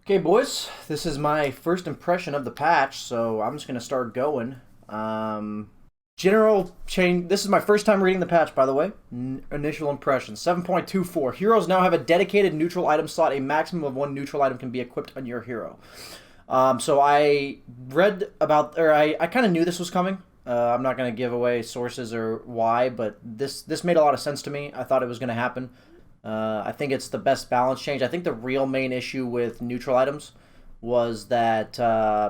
Okay, boys, this is my first impression of the patch, so I'm just gonna start going. Um, General change. This is my first time reading the patch, by the way. Initial impressions: 7.24. Heroes now have a dedicated neutral item slot. A maximum of one neutral item can be equipped on your hero. So I read about, or I kind of knew this was coming. I'm not gonna give away sources or why, but this made a lot of sense to me. I thought it was gonna happen. I think it's the best balance change. I think the real main issue with neutral items was that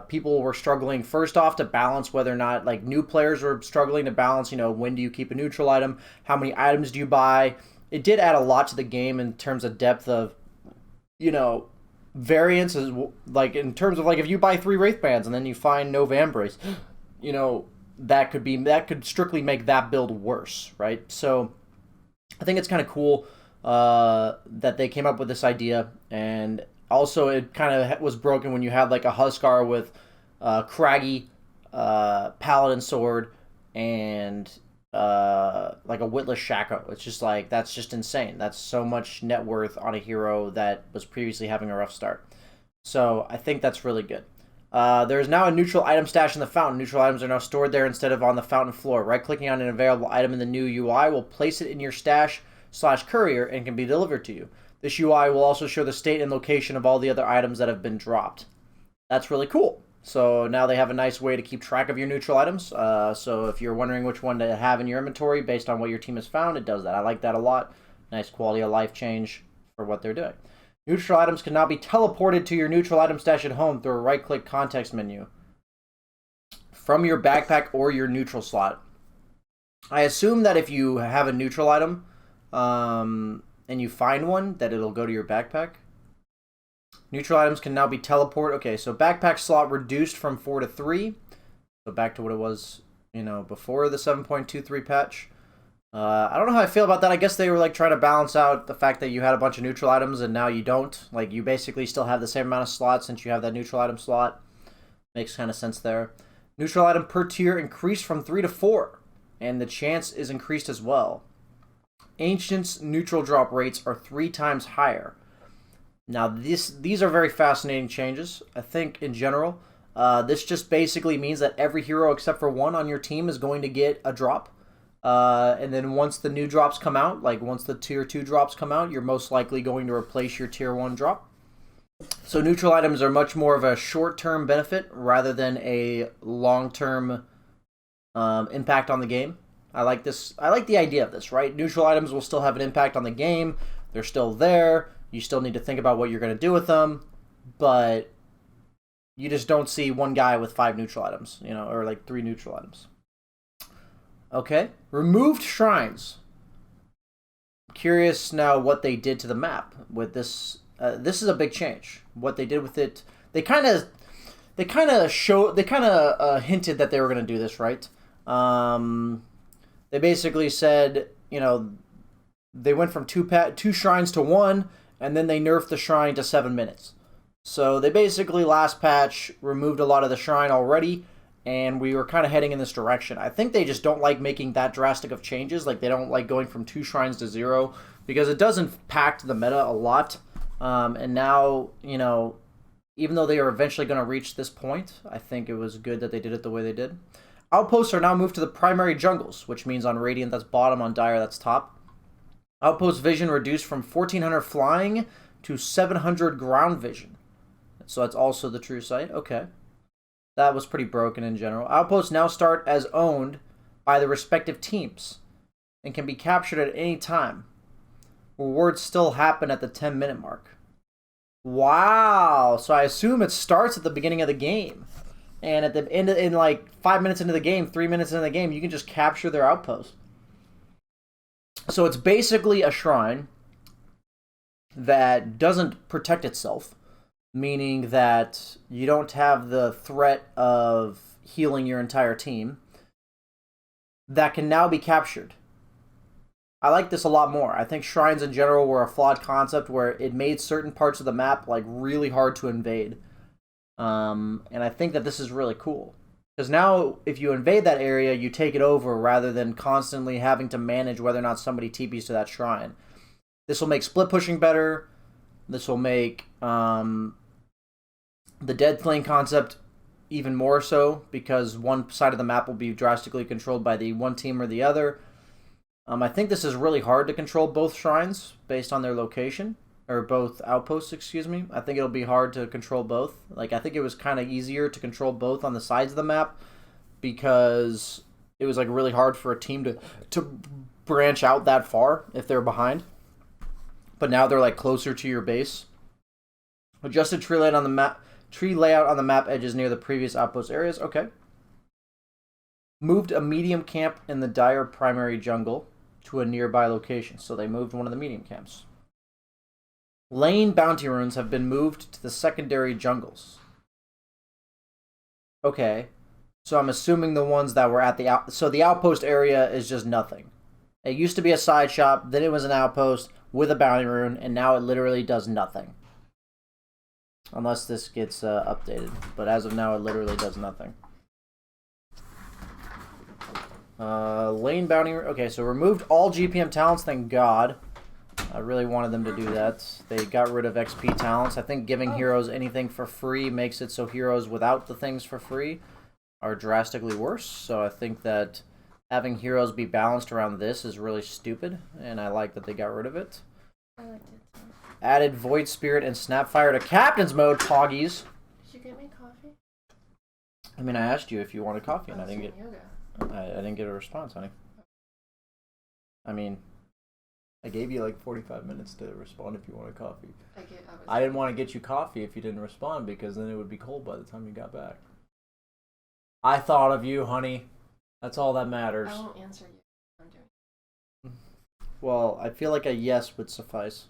people were struggling first off to balance whether or not, like, new players were struggling to balance, when do you keep a neutral item, how many items do you buy. It did add a lot to the game in terms of depth of, variance, is like in terms of, like, if you buy 3 Wraith Bands and then you find no Vambrace, that could strictly make that build worse, right? So I think it's kind of cool that they came up with this idea, and also it kind of was broken when you had like a Huskar with craggy paladin sword and like a witless Shaco. It's just like, that's just insane. That's so much net worth on a hero that was previously having a rough start. So I think that's really good. There's now a neutral item stash in the fountain. Neutral items are now stored there instead of on the fountain floor. Right-clicking on an available item in the new UI will place it in your stash/courier and can be delivered to you. This UI will also show the state and location of all the other items that have been dropped. That's really cool. So now they have a nice way to keep track of your neutral items. So if you're wondering which one to have in your inventory based on what your team has found, it does that. I like that a lot. Nice quality of life change for what they're doing. Neutral items can now be teleported to your neutral item stash at home through a right-click context menu from your backpack or your neutral slot. I assume that if you have a neutral item and you find one, that it'll go to your backpack. Neutral items can now be teleported. Okay, so backpack slot reduced from 4 to 3. So back to what it was, before the 7.23 patch. I don't know how I feel about that. I guess they were like trying to balance out the fact that you had a bunch of neutral items and now you don't. Like, you basically still have the same amount of slots since you have that neutral item slot. Makes kind of sense there. Neutral item per tier increased from 3 to 4. And the chance is increased as well. Ancients' neutral drop rates are 3 times higher. Now, these are very fascinating changes. I think, in general, this just basically means that every hero except for one on your team is going to get a drop. And then once the new drops come out, like once the tier 2 drops come out, you're most likely going to replace your tier 1 drop. So neutral items are much more of a short-term benefit rather than a long-term impact on the game. I like this. I like the idea of this, right? Neutral items will still have an impact on the game. They're still there. You still need to think about what you're going to do with them, but you just don't see one guy with 5 neutral items, or like 3 neutral items. Okay, removed shrines. Curious now what they did to the map with this. This is a big change. What they did with it, they kind of hinted that they were going to do this, right? They basically said, they went from 2 shrines to 1, and then they nerfed the shrine to 7 minutes. So they basically, last patch, removed a lot of the shrine already, and we were kind of heading in this direction. I think they just don't like making that drastic of changes. Like, they don't like going from 2 shrines to 0, because it does impact the meta a lot. And now, even though they are eventually going to reach this point, I think it was good that they did it the way they did. Outposts are now moved to the primary jungles, which means on Radiant that's bottom, on Dire that's top. Outpost vision reduced from 1400 flying to 700 ground vision. So that's also the true sight. Okay. That was pretty broken in general. Outposts now start as owned by the respective teams and can be captured at any time. Rewards still happen at the 10-minute mark. Wow. So I assume it starts at the beginning of the game. And at the end, in like 5 minutes into the game, 3 minutes into the game, you can just capture their outpost. So it's basically a shrine that doesn't protect itself, meaning that you don't have the threat of healing your entire team, that can now be captured. I like this a lot more. I think shrines in general were a flawed concept where it made certain parts of the map like really hard to invade. And I think that this is really cool. Because now, if you invade that area, you take it over rather than constantly having to manage whether or not somebody TPs to that shrine. This will make split pushing better. This will make The Dead Flame concept, even more so, because one side of the map will be drastically controlled by the one team or the other. I think this is really hard to control both shrines based on their location, or both outposts, excuse me. I think it'll be hard to control both. Like, I think it was kind of easier to control both on the sides of the map because it was like really hard for a team to branch out that far if they're behind. But now they're like closer to your base. Adjusted tree layout on the map edges near the previous outpost areas. Okay. Moved a medium camp in the dire primary jungle to a nearby location. So they moved one of the medium camps. Lane bounty runes have been moved to the secondary jungles. Okay. So I'm assuming the ones that were at the so the outpost area is just nothing. It used to be a side shop, then it was an outpost with a bounty rune, and now it literally does nothing. Unless this gets updated. But as of now, it literally does nothing. Lane bounty... Okay, so removed all GPM talents, thank God. I really wanted them to do that. They got rid of XP talents. I think giving heroes anything for free makes it so heroes without the things for free are drastically worse. So I think that having heroes be balanced around this is really stupid, and I like that they got rid of it. I liked it too. Added Void Spirit and Snapfire to Captain's Mode, Poggies. Did you get me coffee? I mean, I asked you if you wanted coffee, and I didn't get... Yoga. I didn't get a response, honey. I mean, I gave you like 45 minutes to respond if you wanted coffee. I didn't want to get you coffee if you didn't respond, because then it would be cold by the time you got back. I thought of you, honey. That's all that matters. I won't answer you. I'm doing. Well, I feel like a yes would suffice.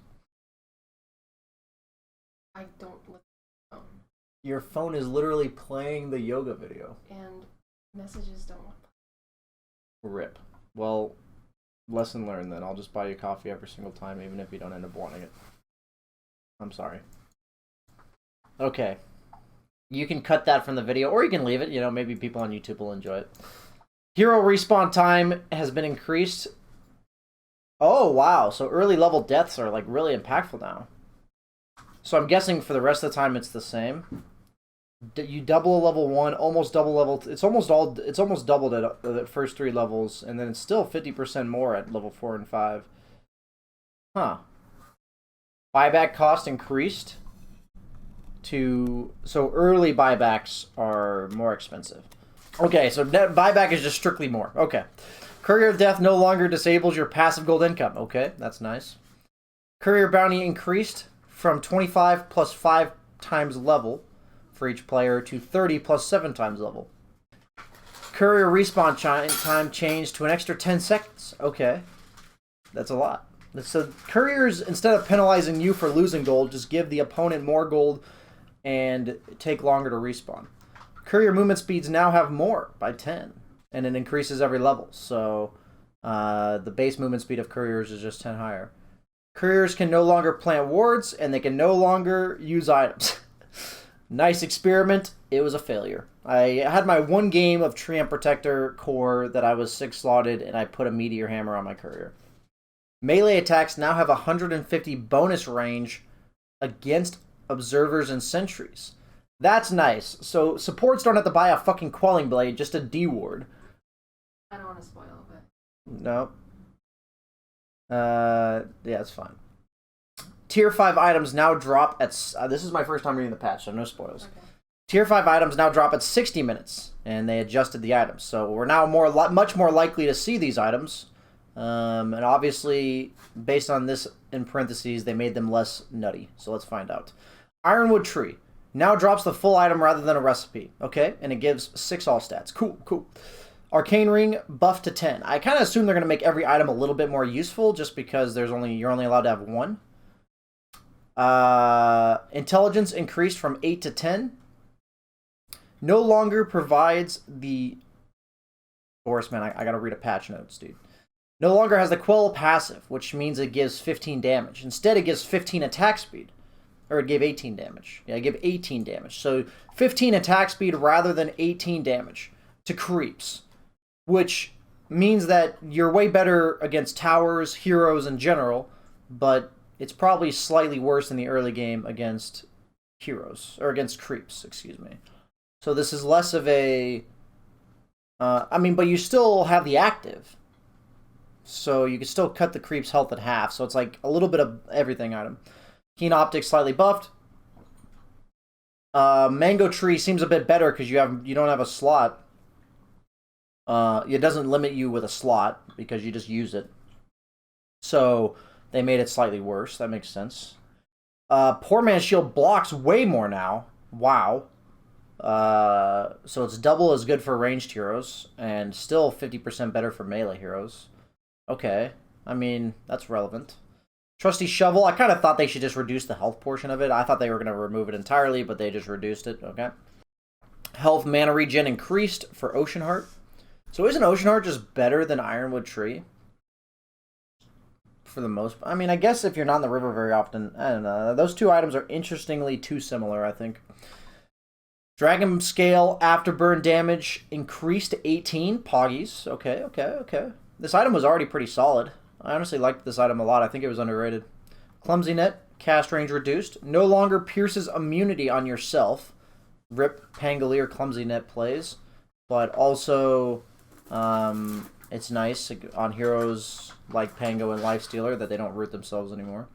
I don't look at my phone. Your phone is literally playing the yoga video. And messages don't want. RIP. Well, lesson learned then. I'll just buy you coffee every single time, even if you don't end up wanting it. I'm sorry. Okay. You can cut that from the video, or you can leave it. You know, maybe people on YouTube will enjoy it. Hero respawn time has been increased. Oh, wow. So early level deaths are, like, really impactful now. So I'm guessing for the rest of the time it's the same. You double a level 1, almost double level... It's almost doubled at the first 3 levels, and then it's still 50% more at level 4 and 5. Huh. Buyback cost increased to... So early buybacks are more expensive. Okay, so buyback is just strictly more. Okay. Courier of Death no longer disables your passive gold income. Okay, that's nice. Courier bounty increased from 25 plus 5 times level for each player to 30 plus 7 times level. Courier respawn time changed to an extra 10 seconds. Okay. That's a lot. So couriers, instead of penalizing you for losing gold, just give the opponent more gold and take longer to respawn. Courier movement speeds now have more by 10, and it increases every level. So the base movement speed of couriers is just 10 higher. Couriers can no longer plant wards, and they can no longer use items. Nice experiment. It was a failure. I had my one game of Treant Protector core that I was 6 slotted, and I put a Meteor Hammer on my courier. Melee attacks now have 150 bonus range against observers and sentries. That's nice. So supports don't have to buy a fucking Quelling Blade, just a D-ward. I don't want to spoil it. No. Yeah, it's fine. Tier 5 items now drop at... this is my first time reading the patch, so no spoils. Okay. Tier 5 items now drop at 60 minutes, and they adjusted the items. So we're now much more likely to see these items. And obviously, based on this in parentheses, they made them less nutty. So let's find out. Ironwood Tree now drops the full item rather than a recipe. Okay, and it gives 6 all stats. Cool, cool. Arcane Ring buff to 10. I kind of assume they're going to make every item a little bit more useful just because you're only allowed to have 1. Intelligence increased from 8 to 10. No longer provides the... Boris, man, I gotta read a patch notes, dude. No longer has the Quell passive, which means it gives 15 damage. Instead, it gives 15 attack speed. Or it gave 18 damage. Yeah, it gave 18 damage. So 15 attack speed rather than 18 damage to creeps. Which means that you're way better against towers, heroes in general, but it's probably slightly worse in the early game against heroes, or against creeps, excuse me. So this is less of a... I mean, but you still have the active. So you can still cut the creep's health in half. So it's like a little bit of everything item. Keen Optics slightly buffed. Mango Tree seems a bit better because you don't have a slot. It doesn't limit you with a slot because you just use it. So they made it slightly worse. That makes sense. Poor Man's Shield blocks way more now. Wow. So it's double as good for ranged heroes and still 50% better for melee heroes. Okay. I mean, that's relevant. Trusty Shovel, I kind of thought they should just reduce the health portion of it. I thought they were going to remove it entirely, but they just reduced it. Okay. Health mana regen increased for Oceanheart. So isn't Oceanheart just better than Ironwood Tree? For the most part. I mean, I guess if you're not in the river very often, I don't know. Those two items are interestingly too similar, I think. Dragon Scale Afterburn damage increased to 18. Poggies. Okay. This item was already pretty solid. I honestly liked this item a lot. I think it was underrated. Clumsy Net. Cast range reduced. No longer pierces immunity on yourself. Rip Pangolier Clumsy Net plays. But also, it's nice on heroes like Pango and Lifestealer that they don't root themselves anymore.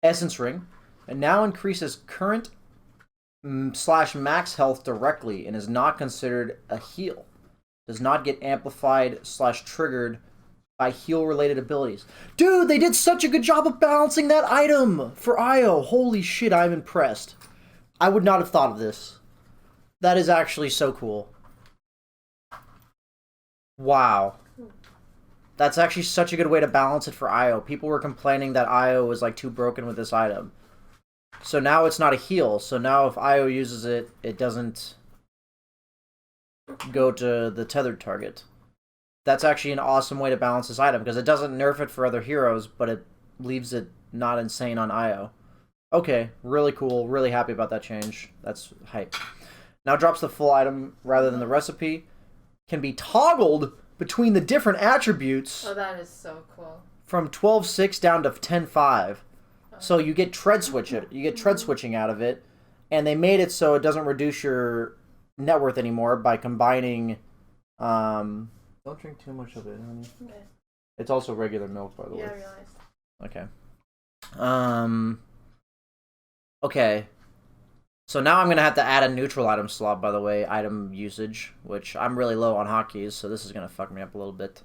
Essence Ring. And now increases current / max health directly and is not considered a heal. Does not get amplified / triggered by heal-related abilities. Dude, they did such a good job of balancing that item for IO. Holy shit, I'm impressed. I would not have thought of this. That is actually so cool. Wow. That's actually such a good way to balance it for IO. People were complaining that IO was like too broken with this item. So now it's not a heal. So now if IO uses it, it doesn't go to the tethered target. That's actually an awesome way to balance this item because it doesn't nerf it for other heroes, but it leaves it not insane on IO. Okay, really cool. Really happy about that change. That's hype. Now drops the full item rather than the recipe. Can be toggled between the different attributes. Oh, that is so cool. From 12.6 down to 10.5. So you get tread switching out of it, and they made it so it doesn't reduce your net worth anymore by combining. Don't drink too much of it, honey. Okay. It's also regular milk, by the way. Yeah, I realized. Okay. Okay. So now I'm gonna have to add a neutral item slot, by the way, item usage, which I'm really low on hotkeys, so this is gonna fuck me up a little bit.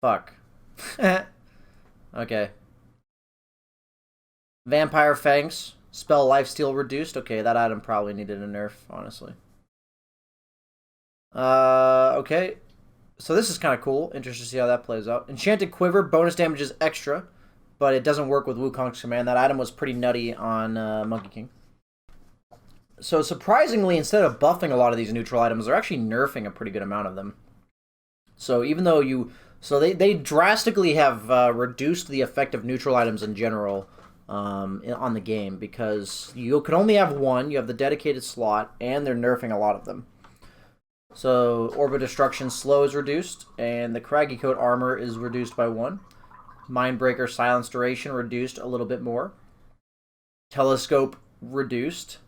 Fuck. Okay. Vampire Fangs. Spell Lifesteal reduced. Okay, that item probably needed a nerf, honestly. Okay. So this is kind of cool. Interested to see how that plays out. Enchanted Quiver. Bonus damage is extra, but it doesn't work with Wukong's command. That item was pretty nutty on Monkey King. So surprisingly, instead of buffing a lot of these neutral items, they're actually nerfing a pretty good amount of them. So even though you... So they drastically have reduced the effect of neutral items in general on the game, because you can only have one, you have the dedicated slot, and they're nerfing a lot of them. So Orb of Destruction slow is reduced, and the Craggy Coat armor is reduced by 1. Mindbreaker silence duration reduced a little bit more. Telescope reduced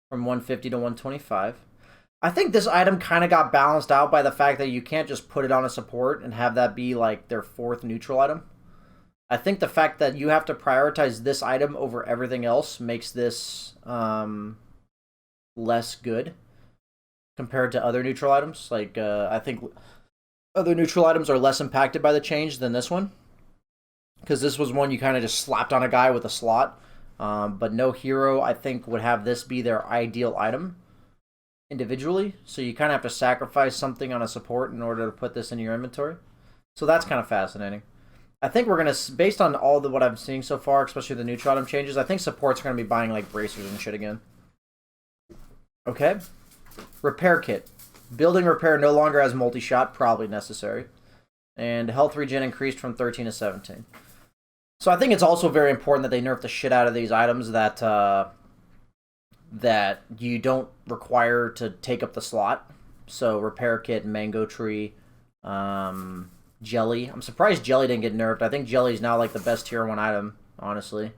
from 150 to 125. I think this item kind of got balanced out by the fact that you can't just put it on a support and have that be like their 4th neutral item. I think the fact that you have to prioritize this item over everything else makes this less good compared to other neutral items. Like, I think other neutral items are less impacted by the change than this one, because this was one you kind of just slapped on a guy with a slot. But no hero, I think, would have this be their ideal item individually. So you kind of have to sacrifice something on a support in order to put this in your inventory. So that's kind of fascinating. I think we're going to, based on all what I'm seeing so far, especially the neutral item changes, I think supports are going to be buying like bracers and shit again. Okay. Repair Kit. Building Repair no longer has multi-shot, probably necessary. And health regen increased from 13 to 17. So I think it's also very important that they nerf the shit out of these items that that you don't require to take up the slot. So Repair Kit, Mango Tree, Jelly. I'm surprised Jelly didn't get nerfed. I think Jelly is now like the best tier 1 item, honestly.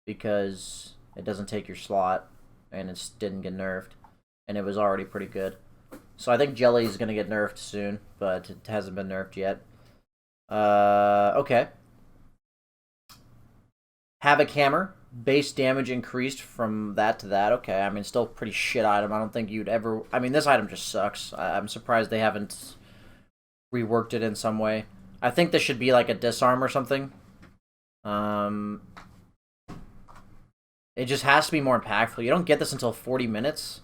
because it doesn't take your slot, and it didn't get nerfed, and it was already pretty good. So I think Jelly is going to get nerfed soon, but it hasn't been nerfed yet. Okay. Havoc Hammer. Base damage increased from that to that. Okay, I mean, still pretty shit item. I don't think you'd ever... I mean, this item just sucks. I'm surprised they haven't reworked it in some way. I think this should be like a disarm or something. It just has to be more impactful. You don't get this until 40 minutes.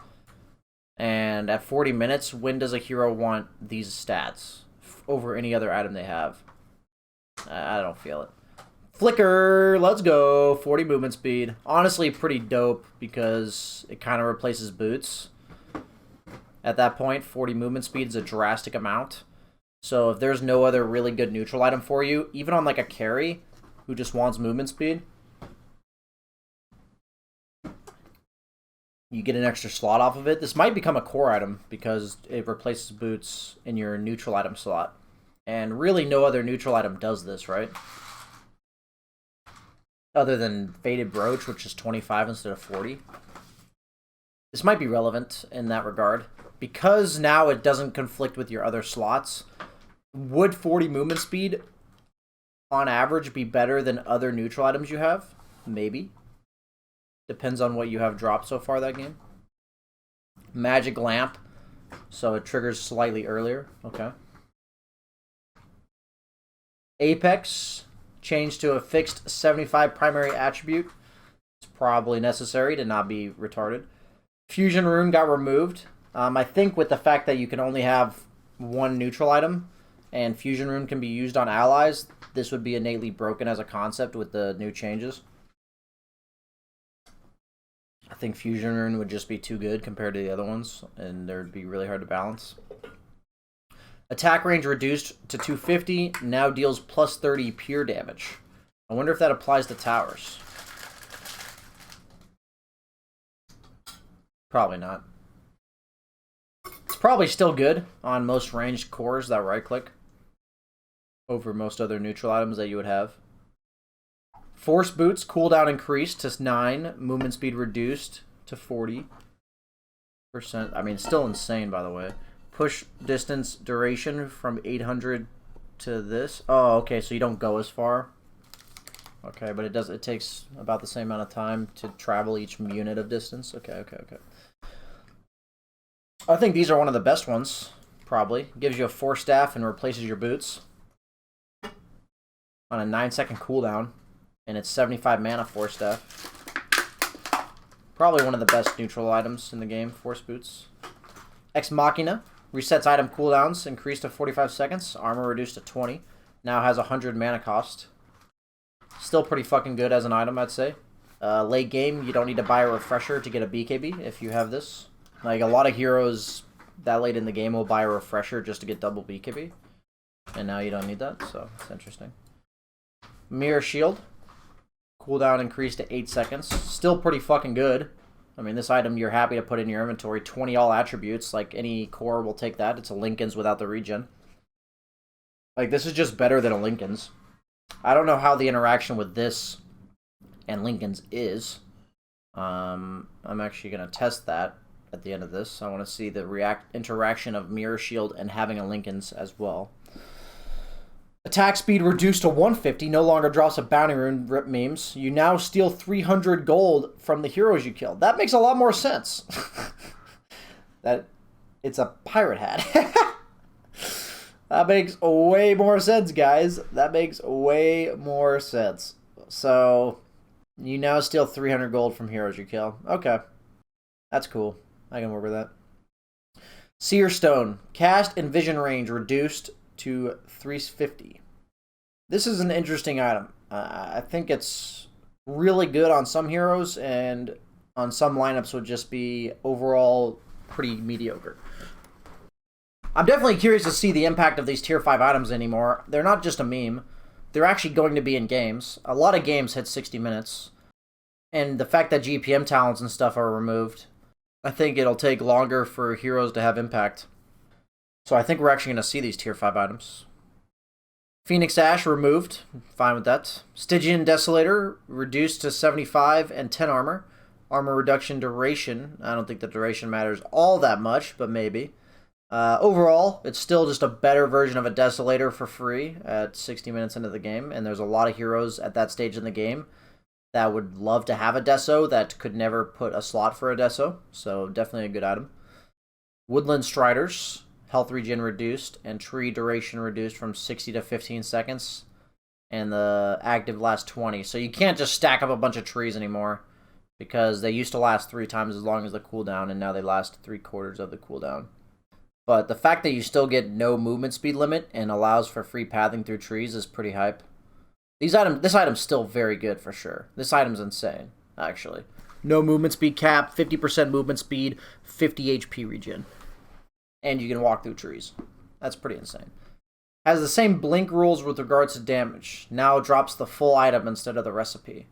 And at 40 minutes, when does a hero want these stats over any other item they have? I don't feel it. Flicker, let's go. 40 movement speed. Honestly, pretty dope because it kind of replaces boots. At that point, 40 movement speed is a drastic amount. So if there's no other really good neutral item for you, even on like a carry who just wants movement speed, you get an extra slot off of it. This might become a core item because it replaces boots in your neutral item slot. And really no other neutral item does this, right? Other than Faded Brooch, which is 25 instead of 40. This might be relevant in that regard. Because now it doesn't conflict with your other slots, would 40 movement speed, on average, be better than other neutral items you have? Maybe. Depends on what you have dropped so far that game. Magic Lamp, so it triggers slightly earlier. Okay. Apex, changed to a fixed 75 primary attribute. It's probably necessary to not be retarded. Fusion Rune got removed. I think with the fact that you can only have one neutral item, and Fusion Rune can be used on allies, this would be innately broken as a concept with the new changes. I think Fusion Rune would just be too good compared to the other ones, and they'd be really hard to balance. Attack range reduced to 250, now deals plus 30 pure damage. I wonder if that applies to towers. Probably not. It's probably still good on most ranged cores that right-click over most other neutral items that you would have. Force Boots, cooldown increased to 9, movement speed reduced to 40%. I mean, still insane, by the way. Push distance duration from 800 to this. Oh, okay, so you don't go as far. Okay, but it takes about the same amount of time to travel each unit of distance. Okay. I think these are one of the best ones, probably. Gives you a 4 staff and replaces your boots on a 9-second cooldown, and it's 75 mana 4 staff. Probably one of the best neutral items in the game, Force Boots. Ex Machina. Resets item cooldowns, increased to 45 seconds. Armor reduced to 20. Now has 100 mana cost. Still pretty fucking good as an item, I'd say. Late game, you don't need to buy a refresher to get a BKB if you have this. Like, a lot of heroes that late in the game will buy a refresher just to get double BKB. And now you don't need that, so it's interesting. Mirror Shield. Cooldown increased to 8 seconds. Still pretty fucking good. I mean, this item you're happy to put in your inventory. 20 all attributes. Like, any core will take that. It's a Lincoln's without the regen. Like, this is just better than a Lincoln's. I don't know how the interaction with this and Lincoln's is. I'm actually going to test that at the end of this. I want to see the interaction of Mirror Shield and having a Lincoln's as well. Attack speed reduced to 150, no longer drops a bounty rune, rip memes. You now steal 300 gold from the heroes you killed. That makes a lot more sense. That it's a pirate hat. That makes way more sense, guys. That makes way more sense. So, you now steal 300 gold from heroes you kill. Okay. That's cool. I can work with that. Seer Stone. Cast and vision range reduced to 350. This is an interesting item. I think it's really good on some heroes, and on some lineups would just be overall pretty mediocre. I'm definitely curious to see the impact of these tier 5 items anymore. They're not just a meme. They're actually going to be in games. A lot of games hit 60 minutes. And the fact that GPM talents and stuff are removed, I think it'll take longer for heroes to have impact. So I think we're actually going to see these tier 5 items. Phoenix Ash removed. Fine with that. Stygian Desolator reduced to 75 and 10 armor. Armor reduction duration. I don't think the duration matters all that much, but maybe. Overall, it's still just a better version of a Desolator for free at 60 minutes into the game, and there's a lot of heroes at that stage in the game that would love to have a Deso that could never put a slot for a Deso, so definitely a good item. Woodland Striders. Health regen reduced and tree duration reduced from 60 to 15 seconds. And the active lasts 20. So you can't just stack up a bunch of trees anymore, because they used to last 3 times as long as the cooldown, and now they last 3/4 of the cooldown. But the fact that you still get no movement speed limit and allows for free pathing through trees is pretty hype. This item's still very good for sure. This item's insane, actually. No movement speed cap, 50% movement speed, 50 HP regen. And you can walk through trees. That's pretty insane. Has the same blink rules with regards to damage. Now drops the full item instead of the recipe.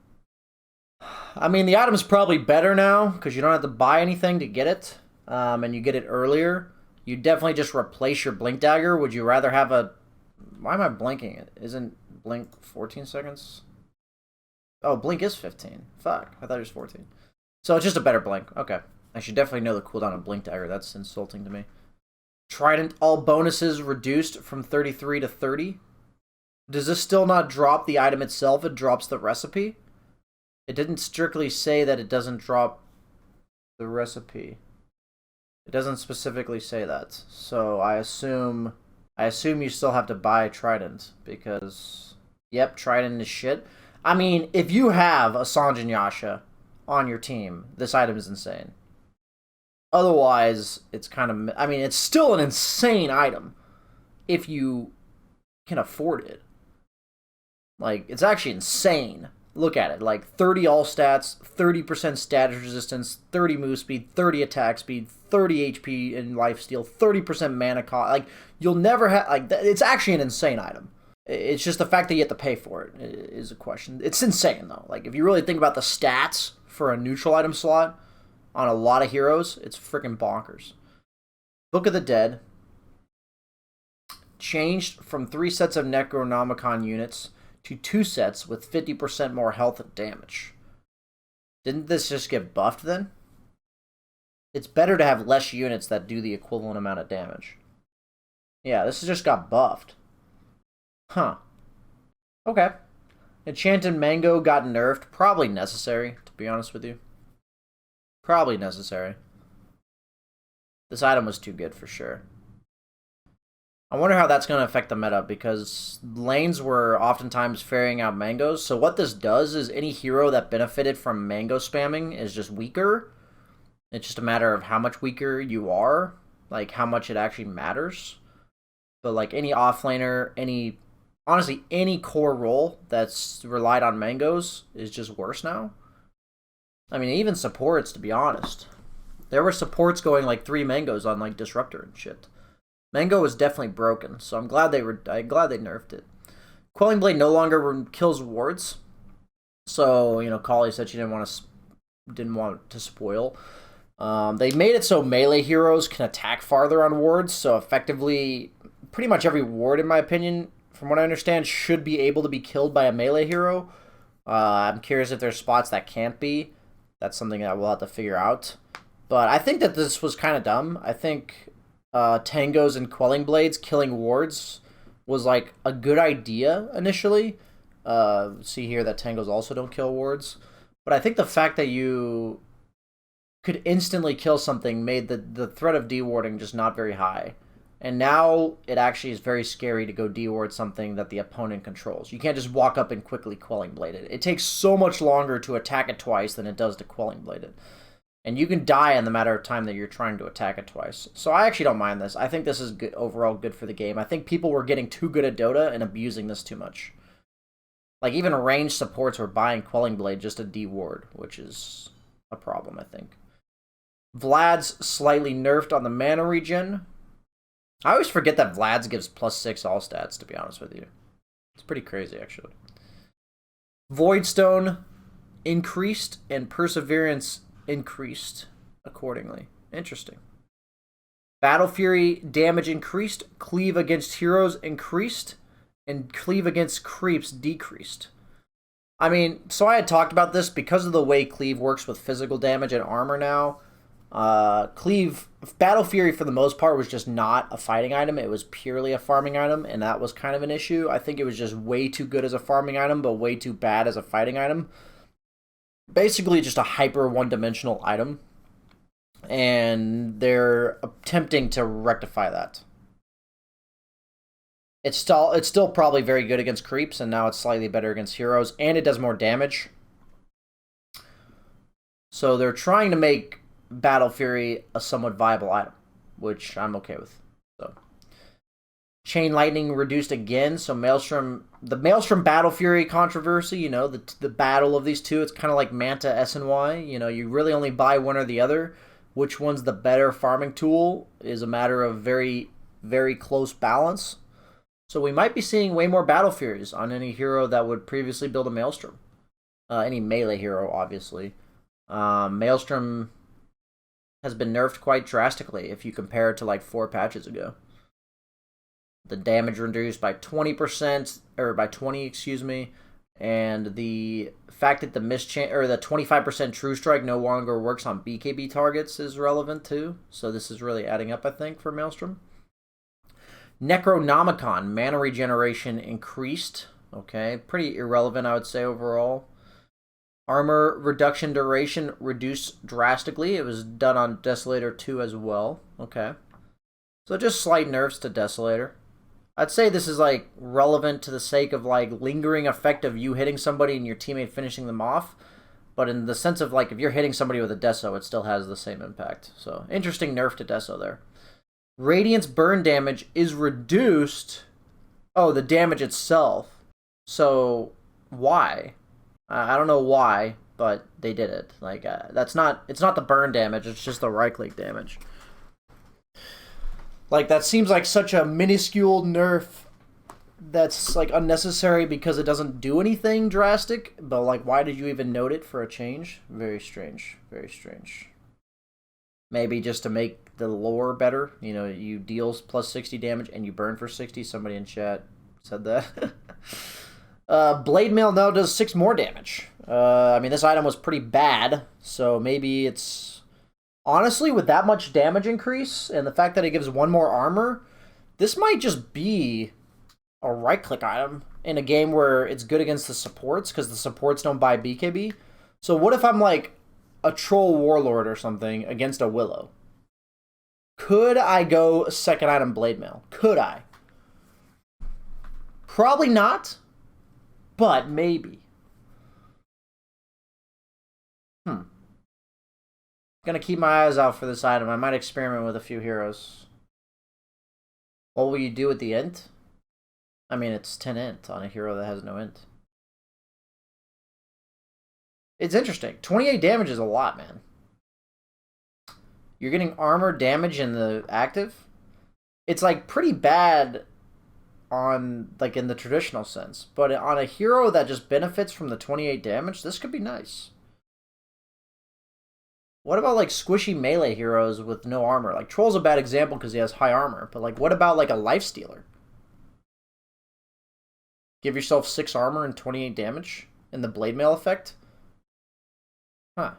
I mean, the item's probably better now, because you don't have to buy anything to get it, and you get it earlier. You definitely just replace your blink dagger. Would you rather have a... Why am I blinking it? Isn't blink 14 seconds? Oh, blink is 15. Fuck, I thought it was 14. So it's just a better blink. Okay. I should definitely know the cooldown of blink dagger. That's insulting to me. Trident, all bonuses reduced from 33 to 30. Does this still not drop the item itself? It drops the recipe? It didn't strictly say that it doesn't drop the recipe. It doesn't specifically say that. So I assume you still have to buy Trident, because, yep, Trident is shit. I mean, if you have a Sanjin Yasha on your team, this item is insane. Otherwise, it's kind of... I mean, it's still an insane item if you can afford it. Like, it's actually insane. Look at it. Like, 30 all stats, 30% status resistance, 30 move speed, 30 attack speed, 30 HP in lifesteal, 30% mana cost. Like, you'll never have... Like, it's actually an insane item. It's just the fact that you have to pay for it is a question. It's insane, though. Like, if you really think about the stats for a neutral item slot on a lot of heroes, it's freaking bonkers. Book of the Dead. Changed from 3 sets of Necronomicon units to 2 sets with 50% more health and damage. Didn't this just get buffed then? It's better to have less units that do the equivalent amount of damage. Yeah, this just got buffed. Huh. Okay. Enchanted Mango got nerfed. Probably necessary, to be honest with you. Probably necessary. This item was too good for sure. I wonder how that's going to affect the meta, because lanes were oftentimes ferrying out mangoes. So what this does is any hero that benefited from mango spamming is just weaker. It's just a matter of how much weaker you are, like how much it actually matters. But like any offlaner, honestly, any core role that's relied on mangoes is just worse now. I mean, even supports, to be honest. There were supports going like 3 mangoes on like Disruptor and shit. Mango was definitely broken, so I'm glad they nerfed it. Quelling Blade no longer kills wards. So, you know, Kali said she didn't want to spoil. They made it so melee heroes can attack farther on wards, so effectively pretty much every ward, in my opinion, from what I understand, should be able to be killed by a melee hero. I'm curious if there's spots that can't be. That's something that we'll have to figure out. But I think that this was kind of dumb. I think Tangos and Quelling Blades killing wards was like a good idea initially. See here that Tangos also don't kill wards. But I think the fact that you could instantly kill something made the threat of dewarding just not very high. And now it actually is very scary to go deward something that the opponent controls. You can't just walk up and quickly Quelling Blade it. It takes so much longer to attack it twice than it does to Quelling Blade it. And you can die in the matter of time that you're trying to attack it twice. So I actually don't mind this. I think this is good, overall good for the game. I think people were getting too good at Dota and abusing this too much. Like, even ranged supports were buying Quelling Blade just to deward, which is a problem, I think. Vlad's slightly nerfed on the mana regen. I always forget that Vlad's gives +6 all stats, to be honest with you. It's pretty crazy, actually. Voidstone increased and Perseverance increased accordingly. Interesting. Battle Fury damage increased, cleave against heroes increased, and cleave against creeps decreased. I mean, so I had talked about this because of the way cleave works with physical damage and armor now. Cleave, Battle Fury for the most part was just not a fighting item. It was purely a farming item, and that was kind of an issue. I think it was just way too good as a farming item, but way too bad as a fighting item. Basically just a hyper one-dimensional item, and they're attempting to rectify that. It's still probably very good against creeps, and now it's slightly better against heroes, and it does more damage. So they're trying to make Battle Fury a somewhat viable item, which I'm okay with. So Chain Lightning reduced again, so Maelstrom, the Maelstrom Battle Fury controversy, you know, the battle of these two, it's kind of like Manta SNY, you know, you really only buy one or the other. Which one's the better farming tool is a matter of very, very close balance. So we might be seeing way more Battle Furies on any hero that would previously build a Maelstrom. Any melee hero, obviously. Maelstrom has been nerfed quite drastically if you compare it to like 4 patches ago. The damage reduced by 20%, or by 20, excuse me. And the fact that the the 25% True Strike no longer works on BKB targets is relevant too. So this is really adding up, I think, for Maelstrom. Necronomicon, mana regeneration increased. Okay, pretty irrelevant, I would say, overall. Armor reduction duration reduced drastically. It was done on Desolator 2 as well. Okay. So just slight nerfs to Desolator. I'd say this is, like, relevant to the sake of, like, lingering effect of you hitting somebody and your teammate finishing them off. But in the sense of, like, if you're hitting somebody with a Deso, it still has the same impact. So, interesting nerf to Deso there. Radiance burn damage is reduced. Oh, the damage itself. So, why? I don't know why, but they did it. Like, it's not the burn damage, it's just the right-click damage. Like, that seems like such a minuscule nerf that's, like, unnecessary because it doesn't do anything drastic. But, like, why did you even note it for a change? Very strange. Very strange. Maybe just to make the lore better. You know, you deal plus 60 damage and you burn for 60. Somebody in chat said that. Blade Mail now does 6 more damage. I mean, this item was pretty bad, so maybe it's... Honestly, with that much damage increase, and the fact that it gives 1 more armor, this might just be a right-click item in a game where it's good against the supports, because the supports don't buy BKB. So what if I'm, like, a Troll Warlord or something against a Willow? Could I go second item Blade Mail? Could I? Probably not, but maybe. Gonna keep my eyes out for this item. I might experiment with a few heroes. What will you do at the int? I mean, it's 10 int on a hero that has no int. It's interesting. 28 damage is a lot, man. You're getting armor damage in the active? It's, like, pretty bad on, like, in the traditional sense. But on a hero that just benefits from the 28 damage, this could be nice. What about, like, squishy melee heroes with no armor? Like, Troll's a bad example because he has high armor. But, like, what about, like, a Lifestealer? Give yourself 6 armor and 28 damage in the Blade Mail effect? Huh.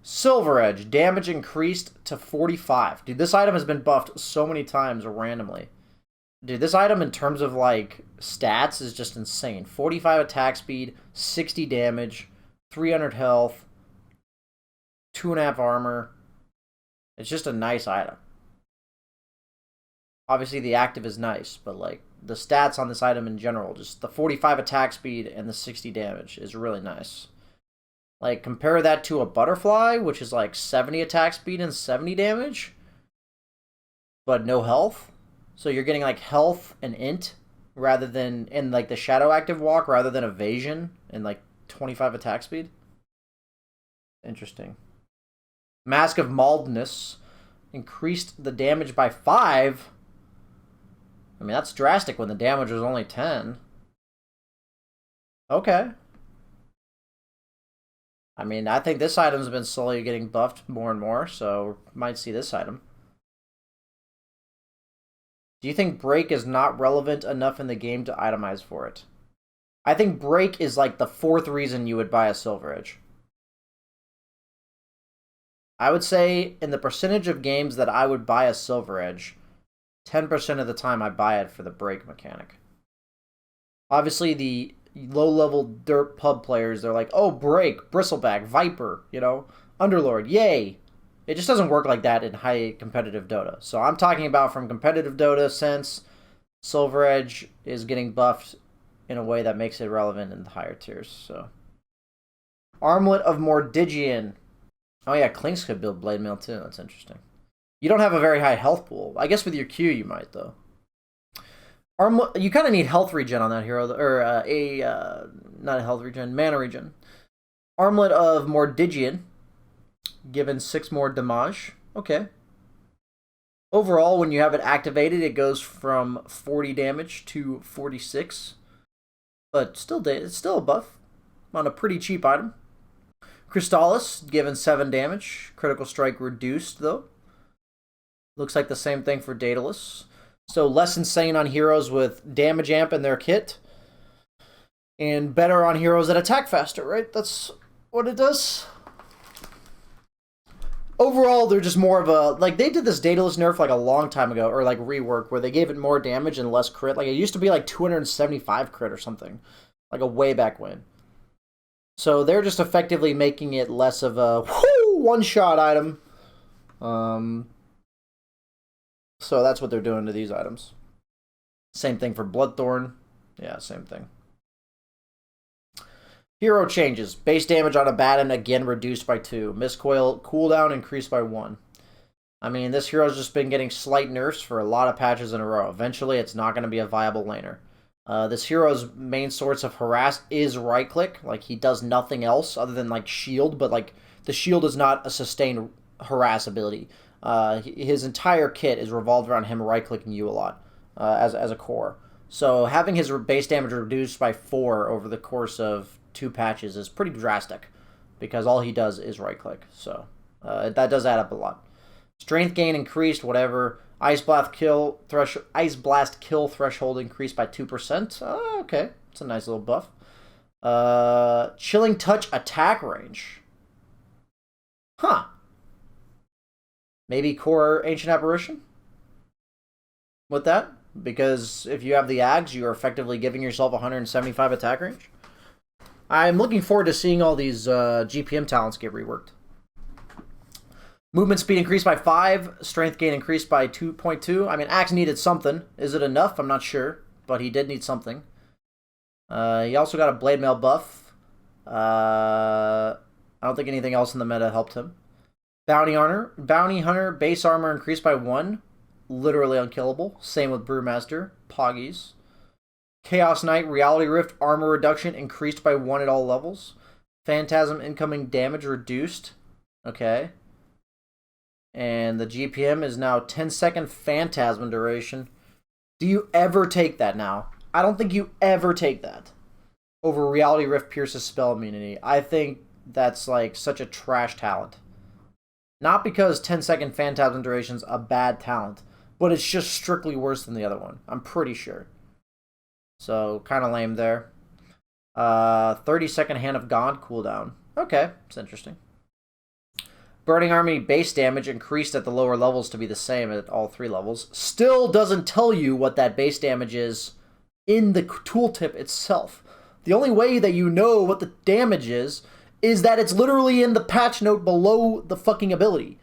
Silver Edge. Damage increased to 45. Dude, this item has been buffed so many times randomly. Dude, this item in terms of, like, stats is just insane. 45 attack speed, 60 damage, 300 health, 2.5 armor. It's just a nice item. Obviously, the active is nice, but, like, the stats on this item in general, just the 45 attack speed and the 60 damage is really nice. Like, compare that to a Butterfly, which is, like, 70 attack speed and 70 damage, but no health. So you're getting, like, health and int rather than, in, like, the Shadow Active Walk rather than evasion and, like, 25 attack speed. Interesting. Mask of Maldness increased the damage by 5. I mean, that's drastic when the damage was only 10. Okay. I mean, I think this item's been slowly getting buffed more and more, so might see this item. Do you think break is not relevant enough in the game to itemize for it? I think break is like the 4th reason you would buy a Silver Edge. I would say in the percentage of games that I would buy a Silver Edge, 10% of the time I buy it for the break mechanic. Obviously, the low-level dirt pub players, they're like, oh, break, bristleback, viper, you know, underlord, yay. It just doesn't work like that in high competitive Dota. So I'm talking about from competitive Dota, since Silver Edge is getting buffed in a way that makes it relevant in the higher tiers. So Armlet of Mordigian. Oh yeah, Clinks could build Blade Mail too. That's interesting. You don't have a very high health pool. I guess with your Q you might though. You kind of need health regen on that hero, or not a health regen, mana regen. Armlet of Mordigian, given 6 more damage. Okay. Overall, when you have it activated, it goes from 40 damage to 46. But still, it's still a buff on a pretty cheap item. Crystallis, given 7 damage. Critical strike reduced, though. Looks like the same thing for Daedalus. So less insane on heroes with damage amp in their kit. And better on heroes that attack faster, right? That's what it does. Overall, they're just more of a... Like, they did this Daedalus nerf like a long time ago, or like rework, where they gave it more damage and less crit. Like, it used to be like 275 crit or something. Like a way back when. So they're just effectively making it less of a one-shot item. So that's what they're doing to these items. Same thing for Bloodthorn. Yeah, same thing. Hero changes. Base damage on Abaddon again reduced by 2. Mistcoil cooldown increased by 1. I mean, this hero's just been getting slight nerfs for a lot of patches in a row. Eventually, it's not going to be a viable laner. This hero's main source of harass is right-click. Like, he does nothing else other than, like, shield. But, like, the shield is not a sustained harass ability. His entire kit is revolved around him right-clicking you a lot as a core. So having his base damage reduced by 4 over the course of 2 patches is pretty drastic, because all he does is right-click. So that does add up a lot. Strength gain increased, whatever. Ice Blast kill threshold increased by 2%. Okay, it's a nice little buff. Chilling Touch attack range. Huh. Maybe core Ancient Apparition with that? Because if you have the Ags, you are effectively giving yourself 175 attack range. I'm looking forward to seeing all these GPM talents get reworked. Movement speed increased by 5. Strength gain increased by 2.2. I mean, Axe needed something. Is it enough? I'm not sure. But he did need something. He also got a Blade Mail buff. I don't think anything else in the meta helped him. Bounty Hunter base armor increased by 1. Literally unkillable. Same with Brewmaster. Poggies. Chaos Knight Reality Rift armor reduction increased by 1 at all levels. Phantasm incoming damage reduced. Okay. And the GPM is now 10-second Phantasm duration. Do you ever take that now? I don't think you ever take that over Reality Rift Pierce's spell immunity. I think that's like such a trash talent. Not because 10-second Phantasm duration's a bad talent, but it's just strictly worse than the other one. I'm pretty sure. So, kind of lame there. 30-second Hand of God cooldown. Okay, it's interesting. Burning Army base damage increased at the lower levels to be the same at all 3 levels. Still doesn't tell you what that base damage is in the tooltip itself. The only way that you know what the damage is that it's literally in the patch note below the fucking ability.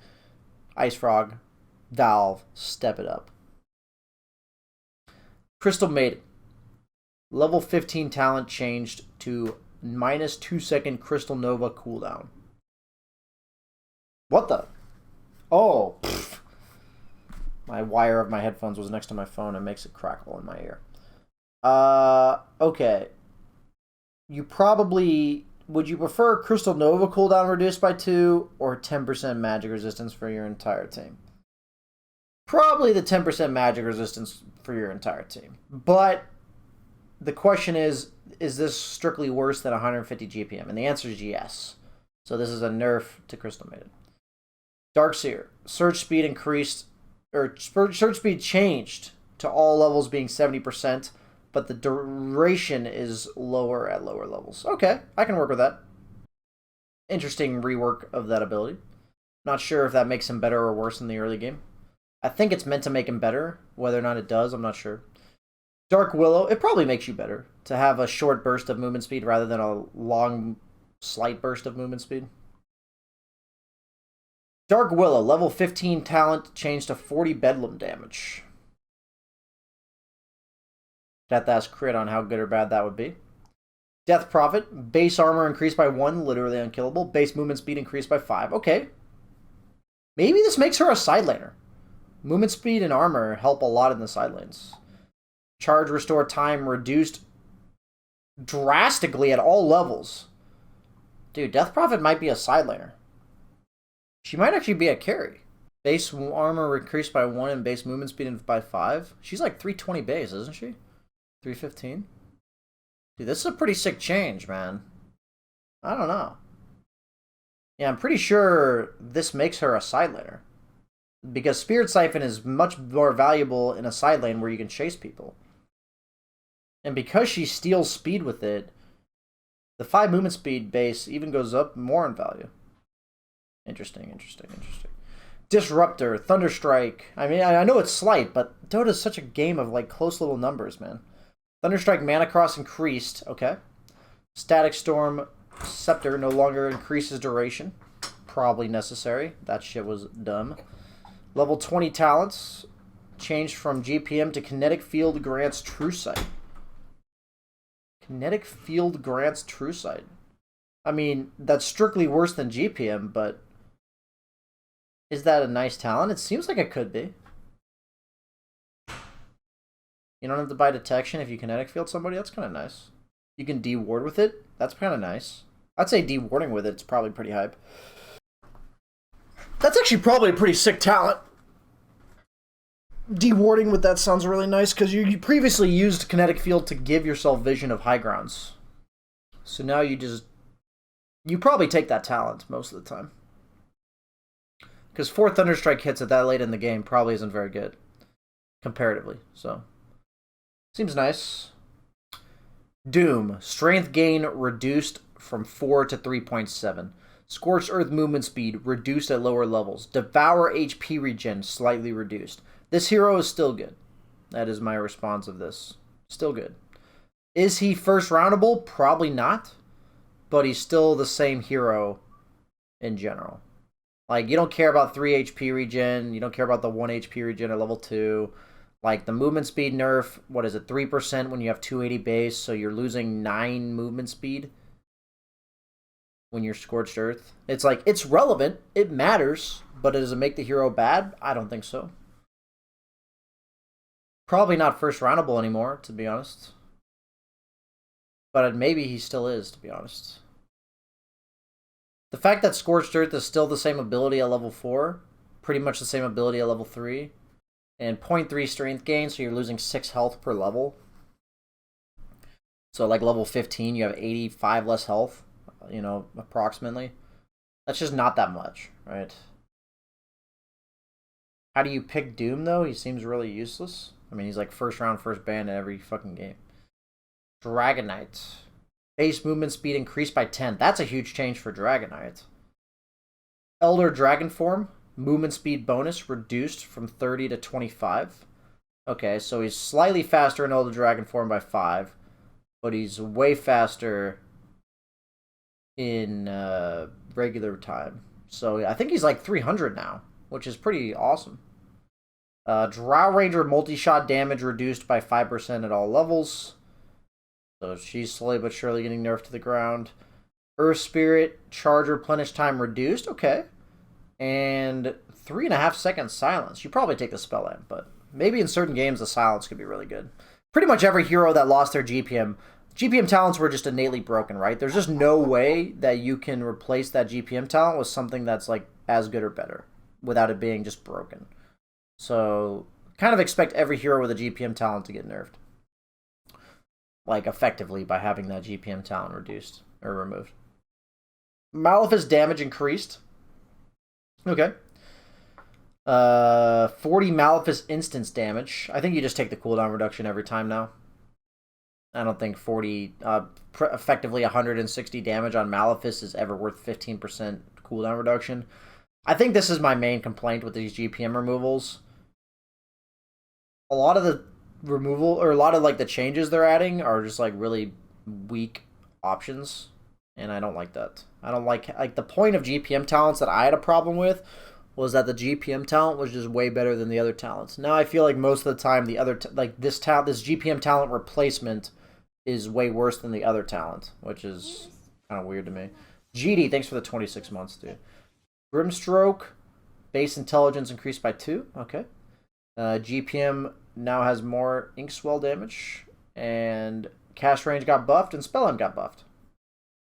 Ice Frog, Valve, step it up. Crystal Maiden. Level 15 talent changed to minus 2-second Crystal Nova cooldown. What the? Oh. Pfft. My wire of my headphones was next to my phone and makes it crackle in my ear. Okay. You probably... Would you prefer Crystal Nova cooldown reduced by 2 or 10% magic resistance for your entire team? Probably the 10% magic resistance for your entire team. But the question is this strictly worse than 150 GPM? And the answer is yes. So this is a nerf to Crystal Maiden. Darkseer. Surge speed increased, or surge speed changed to all levels being 70%, but the duration is lower at lower levels. Okay, I can work with that. Interesting rework of that ability. Not sure if that makes him better or worse in the early game. I think it's meant to make him better. Whether or not it does, I'm not sure. Dark Willow, it probably makes you better to have a short burst of movement speed rather than a long, slight burst of movement speed. Dark Willow, level 15 talent, changed to 40 Bedlam damage. Have to ask crit on how good or bad that would be. Death Prophet, base armor increased by 1, literally unkillable. Base movement speed increased by 5. Okay. Maybe this makes her a side laner. Movement speed and armor help a lot in the side lanes. Charge restore time reduced drastically at all levels. Dude, Death Prophet might be a side laner. She might actually be a carry. Base armor increased by 1 and base movement speed by 5. She's like 320 base, isn't she? 315? Dude, this is a pretty sick change, man. I don't know. Yeah, I'm pretty sure this makes her a side laner. Because Spirit Siphon is much more valuable in a side lane where you can chase people. And because she steals speed with it, the 5 movement speed base even goes up more in value. Interesting. Disruptor, Thunderstrike. I mean, I know it's slight, but Dota's such a game of like close little numbers, man. Thunderstrike Mana Cross increased. Okay. Static Storm Scepter no longer increases duration. Probably necessary. That shit was dumb. Level 20 talents changed from GPM to Kinetic Field grants True Sight. Kinetic Field grants True Sight. I mean, that's strictly worse than GPM, but is that a nice talent? It seems like it could be. You don't have to buy detection if you kinetic field somebody. That's kind of nice. You can de-ward with it. That's kind of nice. I'd say de-warding with it's probably pretty hype. That's actually probably a pretty sick talent. De-warding with that sounds really nice because you previously used kinetic field to give yourself vision of high grounds. So now you probably take that talent most of the time. Because 4 Thunderstrike hits at that late in the game probably isn't very good. Comparatively, so. Seems nice. Doom. Strength gain reduced from 4 to 3.7. Scorched Earth movement speed reduced at lower levels. Devour HP regen slightly reduced. This hero is still good. That is my response of this. Still good. Is he first roundable? Probably not. But he's still the same hero in general. Like, you don't care about 3 HP regen. You don't care about the 1 HP regen at level 2. Like, the movement speed nerf, what is it, 3% when you have 280 base, so you're losing 9 movement speed when you're Scorched Earth. It's like, it's relevant. It matters. But does it make the hero bad? I don't think so. Probably not first roundable anymore, to be honest. But maybe he still is, to be honest. The fact that Scorched Earth is still the same ability at level 4, pretty much the same ability at level 3, and 0.3 strength gain, so you're losing 6 health per level. So like level 15, you have 85 less health, you know, approximately. That's just not that much, right? How do you pick Doom, though? He seems really useless. I mean, he's like first round, first ban in every fucking game. Dragonite. Base movement speed increased by 10. That's a huge change for Dragonite. Elder Dragon Form. Movement speed bonus reduced from 30 to 25. Okay, so he's slightly faster in Elder Dragon Form by 5. But he's way faster in regular time. So I think he's like 300 now, which is pretty awesome. Drow Ranger multi-shot damage reduced by 5% at all levels. So she's slowly but surely getting nerfed to the ground. Earth Spirit, charge replenish time reduced. Okay. And 3.5 seconds silence. You probably take the spell amp, but maybe in certain games the silence could be really good. Pretty much every hero that lost their GPM talents were just innately broken, right? There's just no way that you can replace that GPM talent with something that's like as good or better without it being just broken. So kind of expect every hero with a GPM talent to get nerfed. Like, effectively, by having that GPM talent reduced or removed. Malefice damage increased. Okay. 40 Malefice instance damage. I think you just take the cooldown reduction every time now. I don't think 40, effectively 160 damage on Malefice is ever worth 15% cooldown reduction. I think this is my main complaint with these GPM removals. A lot of the removal, or a lot of like the changes they're adding are just like really weak options, and I don't like that. I don't like the point of GPM talents that I had a problem with was that the GPM talent was just way better than the other talents. Now I feel like most of the time the other this GPM talent replacement is way worse than the other talent, which is kind of weird to me. GD, thanks for the 26 months, dude. Grimstroke, base intelligence increased by 2. Okay. GPM now has more Inkswell damage, and cast range got buffed, and spell end got buffed.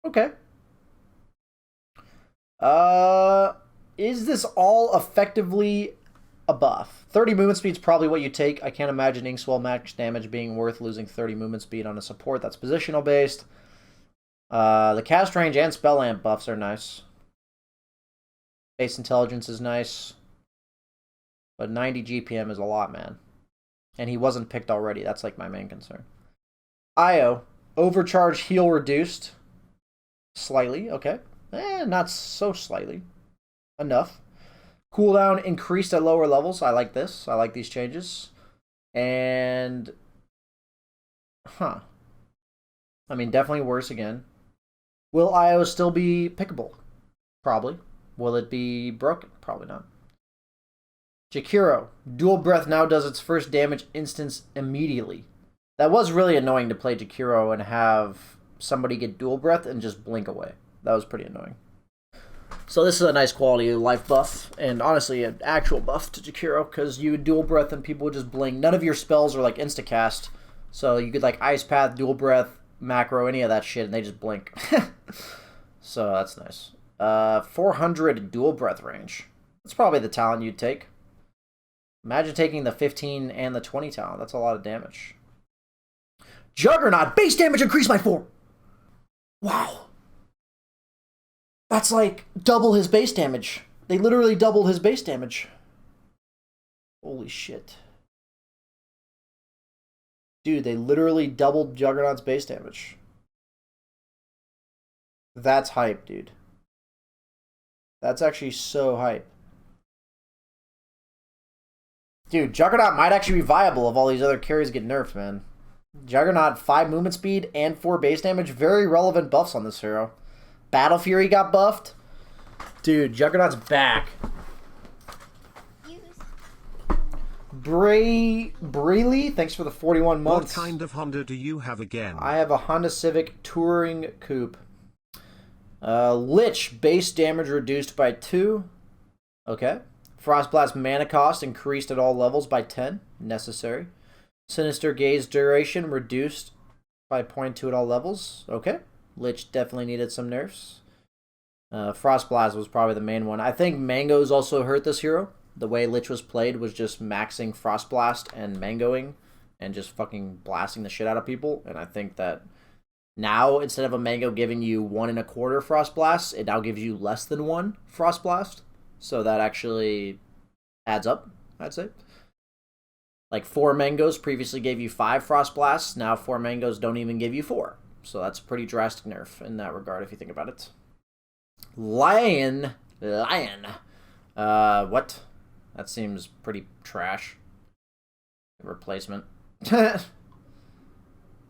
Okay. Is this all effectively a buff? 30 movement speed is probably what you take. I can't imagine Inkswell max damage being worth losing 30 movement speed on a support that's positional based. The cast range and spell amp buffs are nice. Base intelligence is nice. But 90 GPM is a lot, man. And he wasn't picked already. That's like my main concern. Io, overcharge heal reduced. Slightly, okay. Not so slightly. Enough. Cooldown increased at lower levels. I like this. I like these changes. And... I mean, definitely worse again. Will Io still be pickable? Probably. Will it be broken? Probably not. Jakiro. Dual Breath now does its first damage instance immediately. That was really annoying to play Jakiro and have somebody get Dual Breath and just blink away. That was pretty annoying. So this is a nice quality of life buff, and honestly an actual buff to Jakiro, because you would Dual Breath and people would just blink. None of your spells are like instacast, so you could like Ice Path, Dual Breath, Macro, any of that shit, and they just blink. So that's nice. 400 Dual Breath range. That's probably the talent you'd take. Imagine taking the 15 and the 20 talent. That's a lot of damage. Juggernaut, base damage increased by 4. Wow. That's like double his base damage. They literally doubled his base damage. Holy shit. Dude, they literally doubled Juggernaut's base damage. That's hype, dude. That's actually so hype. Dude, Juggernaut might actually be viable if all these other carries get nerfed, man. Juggernaut, 5 movement speed and 4 base damage. Very relevant buffs on this hero. Battle Fury got buffed. Dude, Juggernaut's back. Braley, thanks for the 41 months. What kind of Honda do you have again? I have a Honda Civic Touring Coupe. Lich, base damage reduced by 2. Okay. Frostblast mana cost increased at all levels by 10. Necessary. Sinister Gaze duration reduced by 0.2 at all levels. Okay. Lich definitely needed some nerfs. Frostblast was probably the main one. I think Mangoes also hurt this hero. The way Lich was played was just maxing Frostblast and Mangoing and just fucking blasting the shit out of people. And I think that now, instead of a Mango giving you 1 1/4 Frostblast, it now gives you less than 1 Frostblast. So that actually adds up, I'd say. Like 4 Mangoes previously gave you 5 Frostblasts. Now 4 Mangoes don't even give you 4. So that's a pretty drastic nerf in that regard if you think about it. Lion. What? That seems pretty trash. Replacement.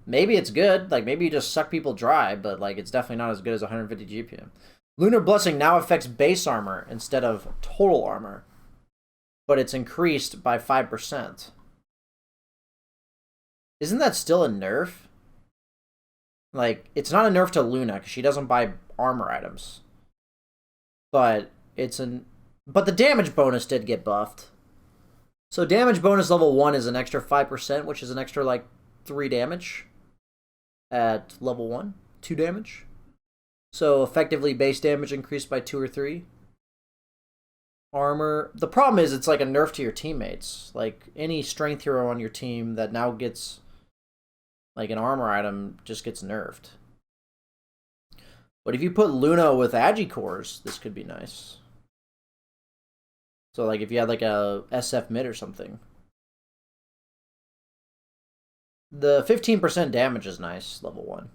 Maybe it's good. Like, maybe you just suck people dry, but like it's definitely not as good as 150 GPM. Lunar Blessing now affects base armor instead of total armor, but it's increased by 5%. Isn't that still a nerf? Like, it's not a nerf to Luna, because she doesn't buy armor items. But but the damage bonus did get buffed. So damage bonus level 1 is an extra 5%, which is an extra, like, 3 damage at level 1. 2 damage. So effectively base damage increased by 2 or 3. Armor. The problem is it's like a nerf to your teammates. Like, any strength hero on your team that now gets like an armor item just gets nerfed. But if you put Luna with Agicores, this could be nice. So like if you had like a SF mid or something. The 15% damage is nice, level 1.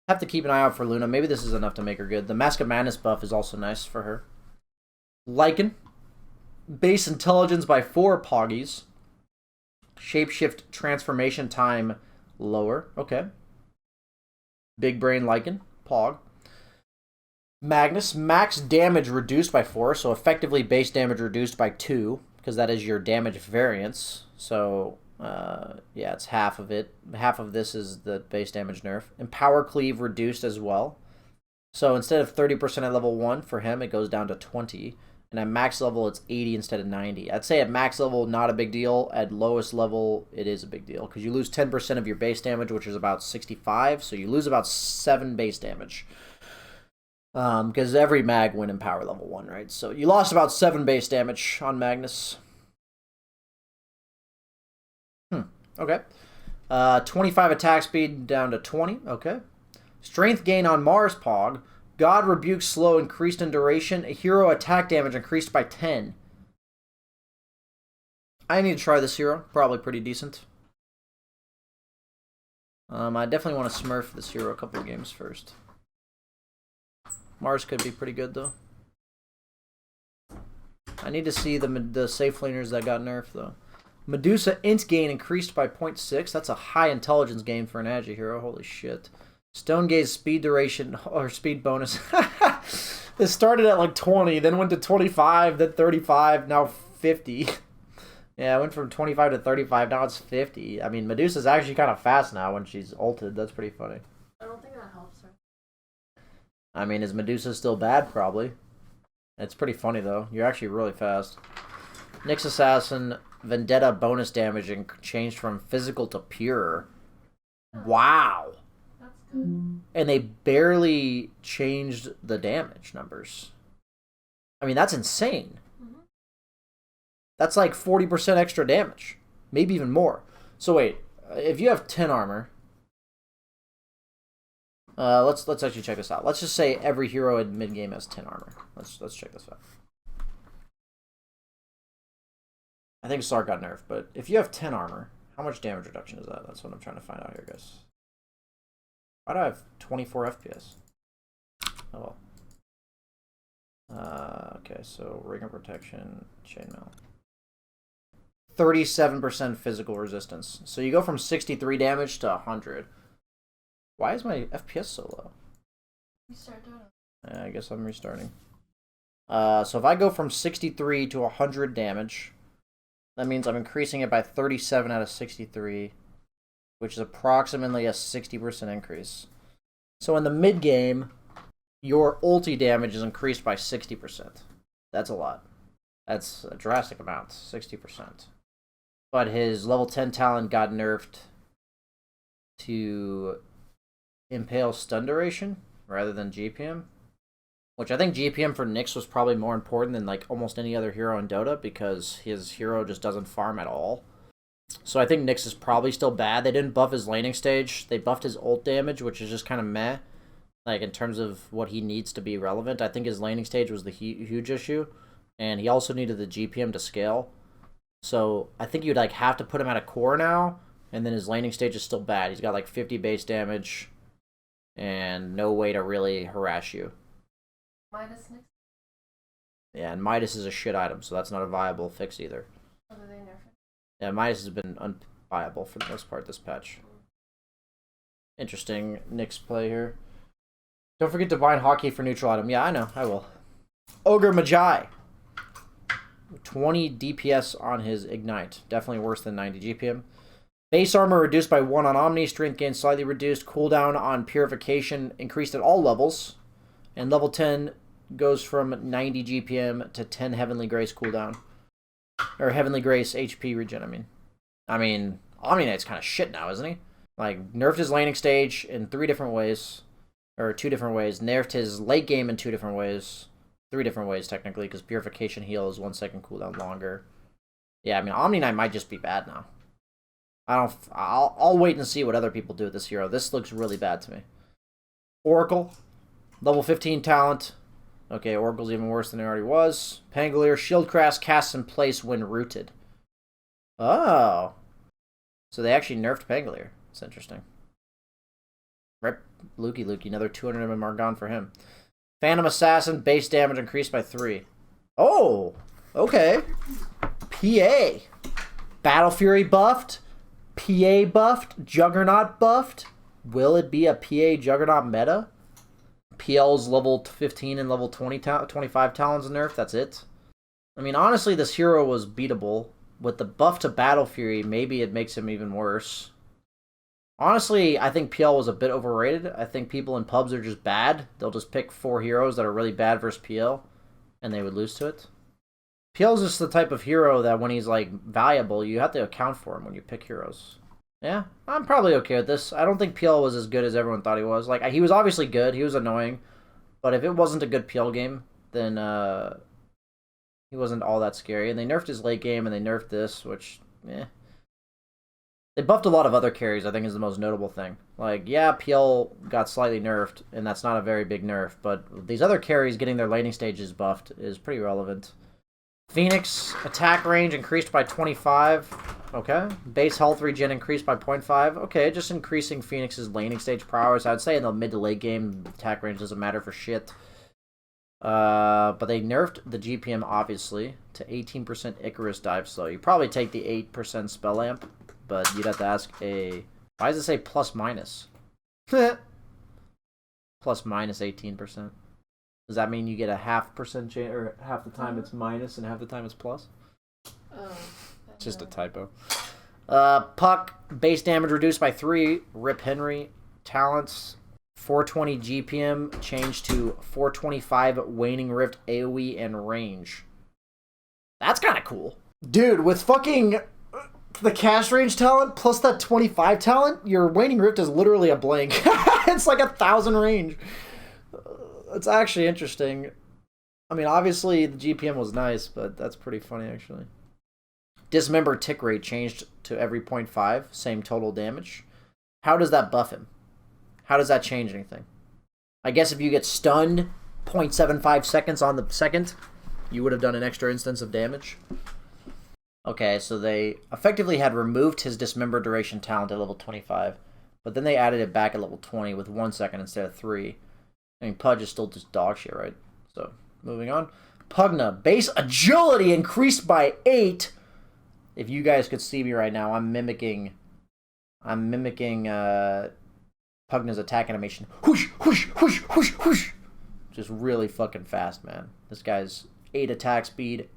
Have to keep an eye out for Luna. Maybe this is enough to make her good. The Mask of Madness buff is also nice for her. Lycan. Base intelligence by 4 Poggies. Shapeshift transformation time lower. Okay. Big brain Lycan. Pog. Magnus. Max damage reduced by 4. So effectively base damage reduced by 2. Because that is your damage variance. So... yeah, it's half of it. Half of this is the base damage nerf. Empower Cleave reduced as well. So instead of 30% at level 1 for him, it goes down to 20. And at max level, it's 80 instead of 90. I'd say at max level, not a big deal. At lowest level, it is a big deal. Because you lose 10% of your base damage, which is about 65. So you lose about 7 base damage. Because every mag went in power level 1, right? So you lost about 7 base damage on Magnus. Okay. 25 attack speed down to 20. Okay. Strength gain on Mars Pog. God Rebuke slow increased in duration. Hero attack damage increased by 10. I need to try this hero. Probably pretty decent. I definitely want to smurf this hero a couple of games first. Mars could be pretty good though. I need to see the safe laners that got nerfed though. Medusa int gain increased by 0.6. That's a high intelligence gain for an Agi hero. Holy shit. Stone Gaze speed duration or speed bonus. It started at like 20, then went to 25, then 35, now 50. Yeah, it went from 25 to 35, now it's 50. I mean, Medusa's actually kind of fast now when she's ulted. That's pretty funny. I don't think that helps her. I mean, is Medusa still bad? Probably. It's pretty funny though. You're actually really fast. Nyx Assassin Vendetta bonus damage and changed from physical to pure. Wow. That's good. And they barely changed the damage numbers. I mean, that's insane. Mm-hmm. That's like 40% extra damage. Maybe even more. So wait, if you have 10 armor... let's actually check this out. Let's just say every hero in mid-game has 10 armor. Let's check this out. I think Sark got nerfed, but if you have 10 armor, how much damage reduction is that? That's what I'm trying to find out here, guys. Why do I have 24 FPS? Oh well. Okay, so ring of protection, chainmail. 37% physical resistance. So you go from 63 damage to 100. Why is my FPS so low? Restart Dota. I guess I'm restarting. So if I go from 63 to 100 damage... That means I'm increasing it by 37 out of 63, which is approximately a 60% increase. So in the mid-game, your ulti damage is increased by 60%. That's a lot. That's a drastic amount, 60%. But his level 10 talent got nerfed to Impale stun duration rather than GPM. Which I think GPM for Nyx was probably more important than like almost any other hero in Dota because his hero just doesn't farm at all. So I think Nyx is probably still bad. They didn't buff his laning stage. They buffed his ult damage, which is just kind of meh. Like in terms of what he needs to be relevant. I think his laning stage was the huge issue. And he also needed the GPM to scale. So I think you'd like have to put him at a core now. And then his laning stage is still bad. He's got like 50 base damage. And no way to really harass you. Midas Nyx. Yeah, and Midas is a shit item, so that's not a viable fix either. Oh, did they nerf it? Yeah, Midas has been unviable for the most part this patch. Interesting Nyx play here. Don't forget to bind Hotkey for neutral item. Yeah, I know, I will. Ogre Magi. 20 DPS on his Ignite. Definitely worse than 90 GPM. Base armor reduced by 1 on Omni. Strength gain slightly reduced. Cooldown on Purification increased at all levels. And level 10 goes from 90 GPM to 10 Heavenly Grace cooldown. Or Heavenly Grace HP regen, I mean, Omni Knight's kind of shit now, isn't he? Like, nerfed his laning stage in 3 different ways. Or 2 different ways. Nerfed his late game in 2 different ways. 3 different ways, technically, because Purification heal is 1 second cooldown longer. Yeah, I mean, Omni Knight might just be bad now. I'll wait and see what other people do with this hero. This looks really bad to me. Oracle. Level 15 talent. Okay, Oracle's even worse than it already was. Pangolier, Shieldcraft casts in place when rooted. Oh. So they actually nerfed Pangolier. That's interesting. Rip Lukey, another 200 MM are gone for him. Phantom Assassin, base damage increased by 3. Oh, okay. PA. Battle Fury buffed. PA buffed. Juggernaut buffed. Will it be a PA Juggernaut meta? PL's level 15 and level 25 Talons nerf. That's it. I mean, honestly, this hero was beatable. With the buff to Battle Fury, maybe it makes him even worse. Honestly, I think PL was a bit overrated. I think people in pubs are just bad. They'll just pick 4 heroes that are really bad versus PL, and they would lose to it. PL's just the type of hero that when he's, like, valuable, you have to account for him when you pick heroes. Yeah, I'm probably okay with this. I don't think PL was as good as everyone thought he was. Like, he was obviously good. He was annoying. But if it wasn't a good PL game, then he wasn't all that scary. And they nerfed his late game, and they nerfed this, which, eh. They buffed a lot of other carries, I think, is the most notable thing. Like, yeah, PL got slightly nerfed, and that's not a very big nerf. But these other carries getting their laning stages buffed is pretty relevant. Phoenix, attack range increased by 25. Okay. Base health regen increased by 0.5. Okay, just increasing Phoenix's laning stage prowess. I'd say in the mid to late game, attack range doesn't matter for shit. But they nerfed the GPM, obviously, to 18% Icarus dive slow. You probably take the 8% spell amp, but you'd have to ask a... Why does it say plus minus? Plus minus 18%. Does that mean you get a half% change, or half the time it's minus and half the time it's plus? Oh. It's just a typo. Puck, base damage reduced by 3. Rip Henry. Talents, 420 GPM, changed to 425 Waning Rift AoE and range. That's kind of cool. Dude, with fucking the cast range talent plus that 25 talent, your Waning Rift is literally a blank. It's like 1,000 range. It's actually interesting. I mean, obviously the GPM was nice, but that's pretty funny, actually. Dismember tick rate changed to every 0.5, same total damage. How does that buff him? How does that change anything? I guess if you get stunned 0.75 seconds on the second, you would have done an extra instance of damage. Okay, so they effectively had removed his Dismember duration talent at level 25, but then they added it back at level 20 with 1 second instead of 3. I mean, Pudge is still just dog shit, right? So, moving on. Pugna. Base agility increased by 8. If you guys could see me right now, I'm mimicking Pugna's attack animation. Whoosh, whoosh, whoosh, whoosh, whoosh. Just really fucking fast, man. This guy's 8 attack speed.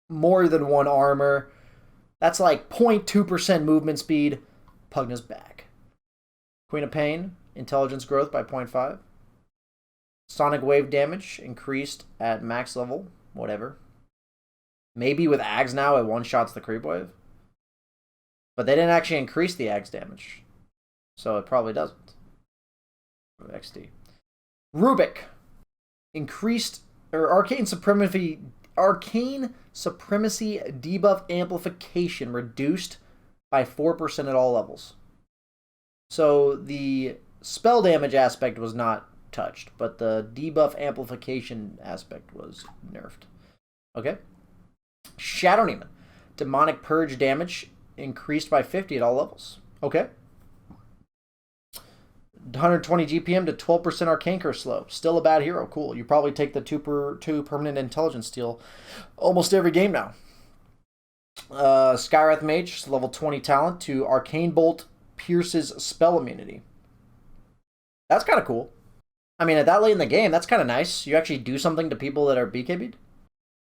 More than 1 armor. That's like 0.2% movement speed. Pugna's back. Queen of Pain. Intelligence growth by 0.5. Sonic wave damage increased at max level. Whatever. Maybe with Ags now it one-shots the creep wave. But they didn't actually increase the Ags damage. So it probably doesn't. XD. Rubik. Increased... Or Arcane Supremacy debuff amplification reduced by 4% at all levels. So the spell damage aspect was not touched, but the debuff amplification aspect was nerfed. Okay. Shadow Demon. Demonic Purge damage increased by 50 at all levels. Okay. 120 GPM to 12% Arcane Curse slow. Still a bad hero. Cool. You probably take the 2 permanent intelligence steal almost every game now. Skywrath Mage, level 20 talent to Arcane Bolt pierces spell immunity. That's kind of cool. I mean, at that late in the game, that's kind of nice. You actually do something to people that are BKB'd.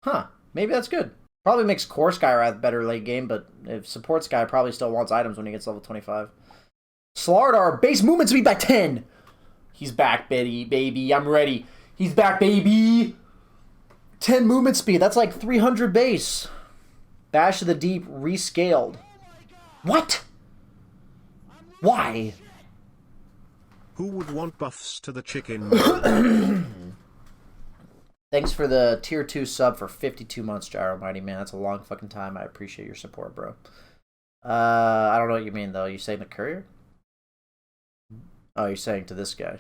Huh. Maybe that's good. Probably makes core Skywrath better late game, but if support Sky probably still wants items when he gets level 25. Slardar, base movement speed by 10. He's back, baby. I'm ready. He's back, baby. 10 movement speed. That's like 300 base. Bash of the Deep rescaled. What? Why? Who would want buffs to the chicken? Thanks for the tier 2 sub for 52 months, Gyro Mighty, man. That's a long fucking time. I appreciate your support, bro. I don't know what you mean, though. You saying the courier? Oh, you're saying to this guy.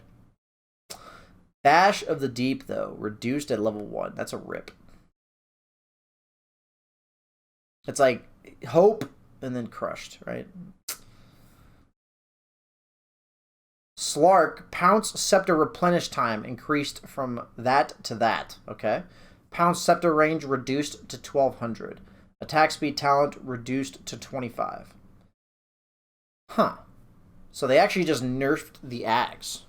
Bash of the Deep, though, reduced at level 1. That's a rip. It's like Hope and then Crushed, right? Slark, Pounce Scepter Replenish time increased from that to that, okay? Pounce Scepter range reduced to 1200. Attack speed talent reduced to 25. Huh. So they actually just nerfed the Ags.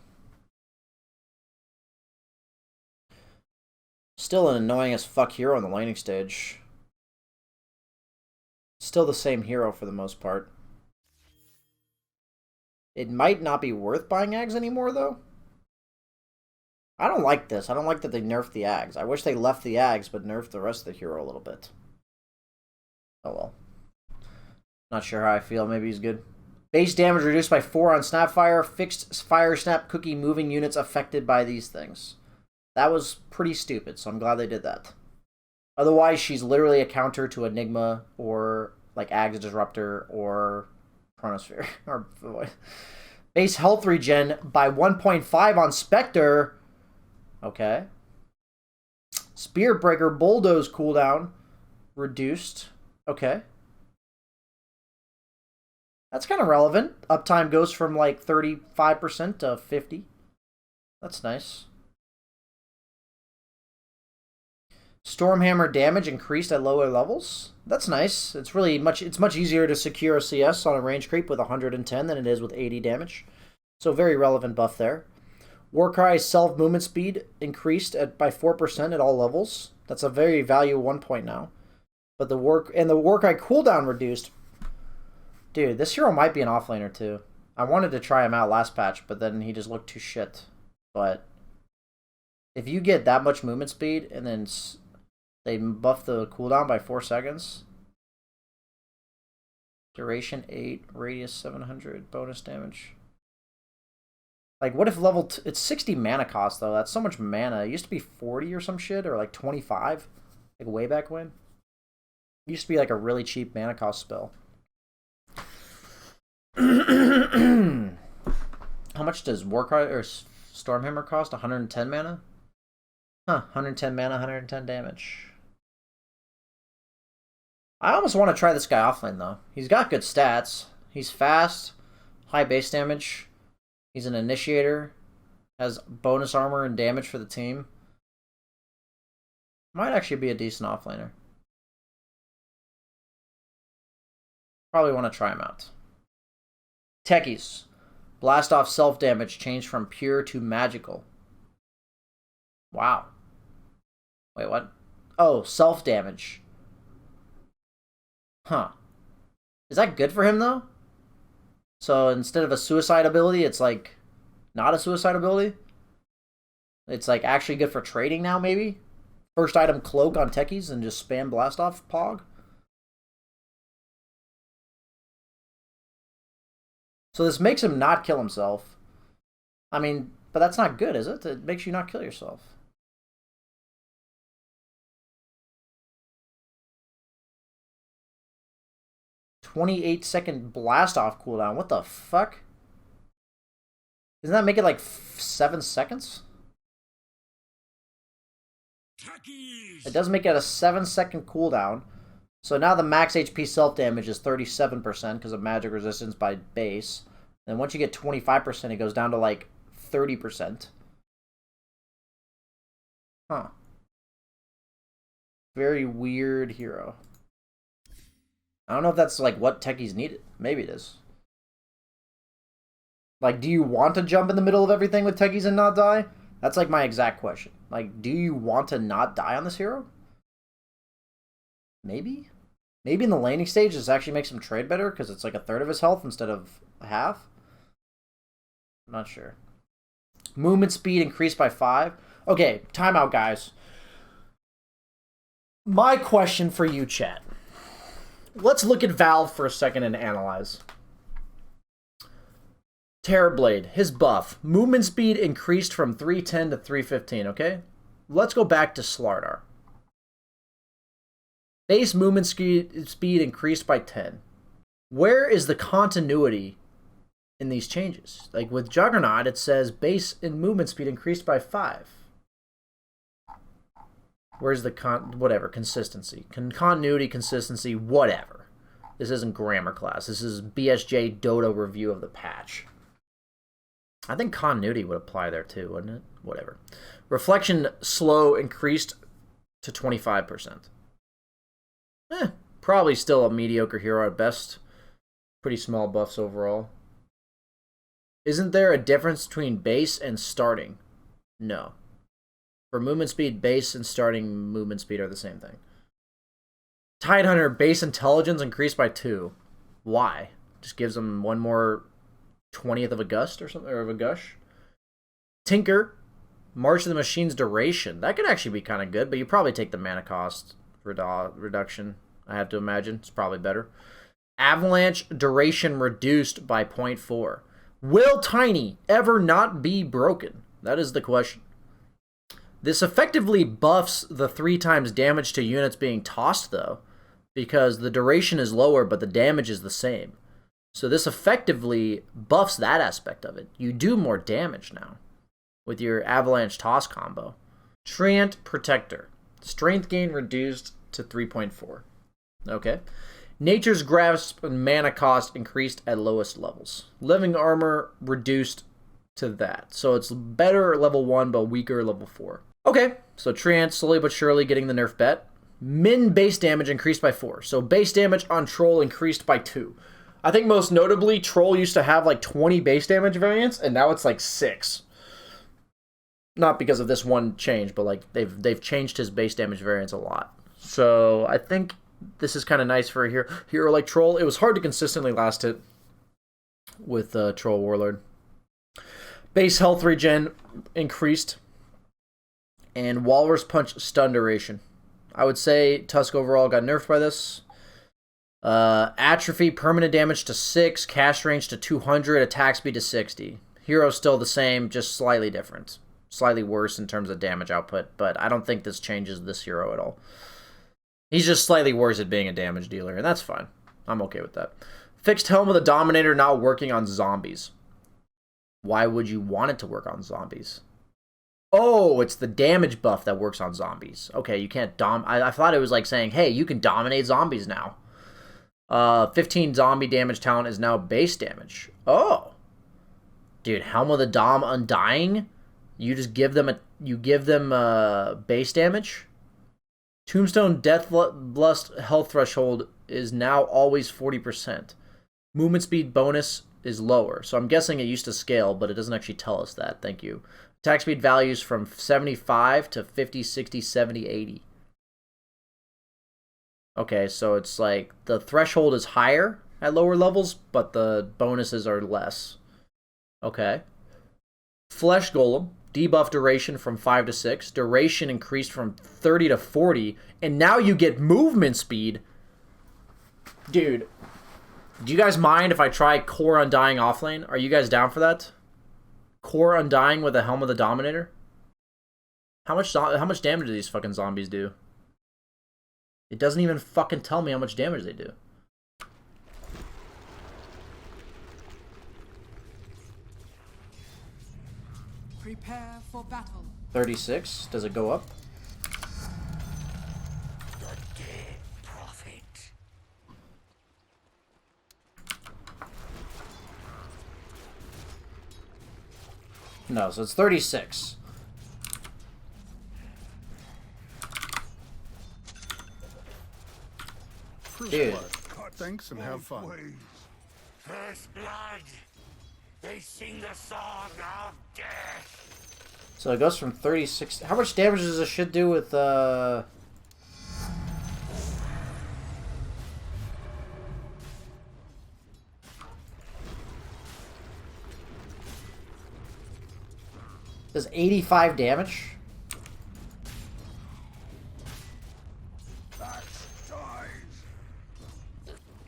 Still an annoying as fuck hero on the laning stage. Still the same hero for the most part. It might not be worth buying Ags anymore, though. I don't like this. I don't like that they nerfed the Ags. I wish they left the Ags, but nerfed the rest of the hero a little bit. Oh well. Not sure how I feel. Maybe he's good. Base damage reduced by 4 on Snapfire. Fixed Fire Snap Cookie moving units affected by these things. That was pretty stupid, so I'm glad they did that. Otherwise, she's literally a counter to Enigma or like Ags Disruptor or Chronosphere. Or base health regen by 1.5 on Spectre. Okay. Spear Breaker Bulldoze cooldown reduced. Okay. That's kind of relevant. Uptime goes from like 35% to 50%. That's nice. Stormhammer damage increased at lower levels. That's nice. It's much easier to secure a CS on a range creep with 110 than it is with 80 damage. So very relevant buff there. Warcry's self-movement speed increased by 4% at all levels. That's a very value 1 point now. But the Warcry cooldown reduced. Dude, this hero might be an offlaner too. I wanted to try him out last patch, but then he just looked too shit. But if you get that much movement speed and then they buff the cooldown by 4 seconds. Duration 8, radius 700, bonus damage. Like, what if level... It's 60 mana cost, though. That's so much mana. It used to be 40 or some shit, or like 25. Like, way back when. It used to be like a really cheap mana cost spell. How much does Warcry or Stormhammer cost? 110 mana? Huh, 110 mana, 110 damage. I almost want to try this guy offlane, though. He's got good stats. He's fast, high base damage. He's an initiator. Has bonus armor and damage for the team. Might actually be a decent offlaner. Probably want to try him out. Techies. Blast off self-damage changed from pure to magical. Wow. Wait, what? Oh, self-damage. Huh. Is that good for him, though? So instead of a suicide ability, it's like not a suicide ability? It's like actually good for trading now, maybe? First item cloak on techies and just spam blast off pog? So this makes him not kill himself. I mean, but that's not good, is it? It makes you not kill yourself. "28-second blast off cooldown." What the fuck? Doesn't that make it like 7 seconds? It does make it a 7-second cooldown. So now the max HP self damage is 37% because of magic resistance by base. Then once you get 25%, it goes down to like 30%. Huh. Very weird hero. I don't know if that's like what techies needed. Maybe it is. Like, do you want to jump in the middle of everything with techies and not die? That's like my exact question. Like, do you want to not die on this hero? Maybe? Maybe in the laning stage this actually makes him trade better because it's like a third of his health instead of half? I'm not sure. Movement speed increased by 5. Okay, timeout, guys. My question for you, chat. Let's look at Valve for a second and analyze. Terrorblade, his buff. Movement speed increased from 310 to 315, okay? Let's go back to Slardar. Base movement speed increased by 10. Where is the continuity in these changes. Like with Juggernaut, it says base and movement speed increased by 5. Where's the whatever, consistency? Continuity, consistency, whatever. This isn't grammar class. This is BSJ Dota review of the patch. I think continuity would apply there too, wouldn't it? Whatever. Reflection slow increased to 25%. Probably still a mediocre hero at best. Pretty small buffs overall. Isn't there a difference between base and starting? No. For movement speed, base and starting movement speed are the same thing. Tidehunter, base intelligence increased by 2. Why? Just gives them one more 20th of a gust or something, or of a gush. Tinker, March of the Machine's duration. That could actually be kind of good, but you probably take the mana cost reduction. I have to imagine it's probably better. Avalanche, duration reduced by 0.4. Will Tiny ever not be broken? That is the question. This effectively buffs the 3 times damage to units being tossed, though, because the duration is lower, but the damage is the same. So this effectively buffs that aspect of it. You do more damage now with your Avalanche Toss combo. Treant Protector. Strength gain reduced to 3.4. Okay. Nature's Grasp and mana cost increased at lowest levels. Living Armor reduced to that. So it's better at level 1, but weaker at level 4. Okay, so Treant slowly but surely getting the nerf bet. Min base damage increased by 4. So base damage on Troll increased by 2. I think most notably, Troll used to have like 20 base damage variants, and now it's like 6. Not because of this one change, but like they've changed his base damage variants a lot. So I think this is kind of nice for a hero like Troll. It was hard to consistently last hit with Troll Warlord. Base health regen increased. And Walrus Punch stun duration. I would say Tusk overall got nerfed by this. Atrophy, permanent damage to 6, cast range to 200, attack speed to 60. Hero still the same, just slightly different. Slightly worse in terms of damage output, but I don't think this changes this hero at all. He's just slightly worse at being a damage dealer, and that's fine. I'm okay with that. Fixed Helm of the Dominator now working on zombies. Why would you want it to work on zombies? Oh, it's the damage buff that works on zombies. Okay, you can't I thought it was like saying, hey, you can dominate zombies now. 15 zombie damage talent is now base damage. Oh. Dude, Helm of the Dom Undying? You just give them base damage? Tombstone Deathlust health threshold is now always 40%. Movement speed bonus is lower. So I'm guessing it used to scale, but it doesn't actually tell us that. Thank you. Attack speed values from 75 to 50, 60, 70, 80. Okay, so it's like the threshold is higher at lower levels, but the bonuses are less. Okay. Flesh Golem, debuff duration from 5 to 6. Duration increased from 30 to 40. And now you get movement speed. Dude, do you guys mind if I try Core Undying offlane? Are you guys down for that? Core Undying with a Helm of the Dominator? How much damage do these fucking zombies do? It doesn't even fucking tell me how much damage they do. Prepare for battle. 36. Does it go up? The dead prophet. No, so it's 36. Dude. Thanks and have fun. First blood. They sing the song of death. So it goes from 36. How much damage does this shit do with Does 85 damage?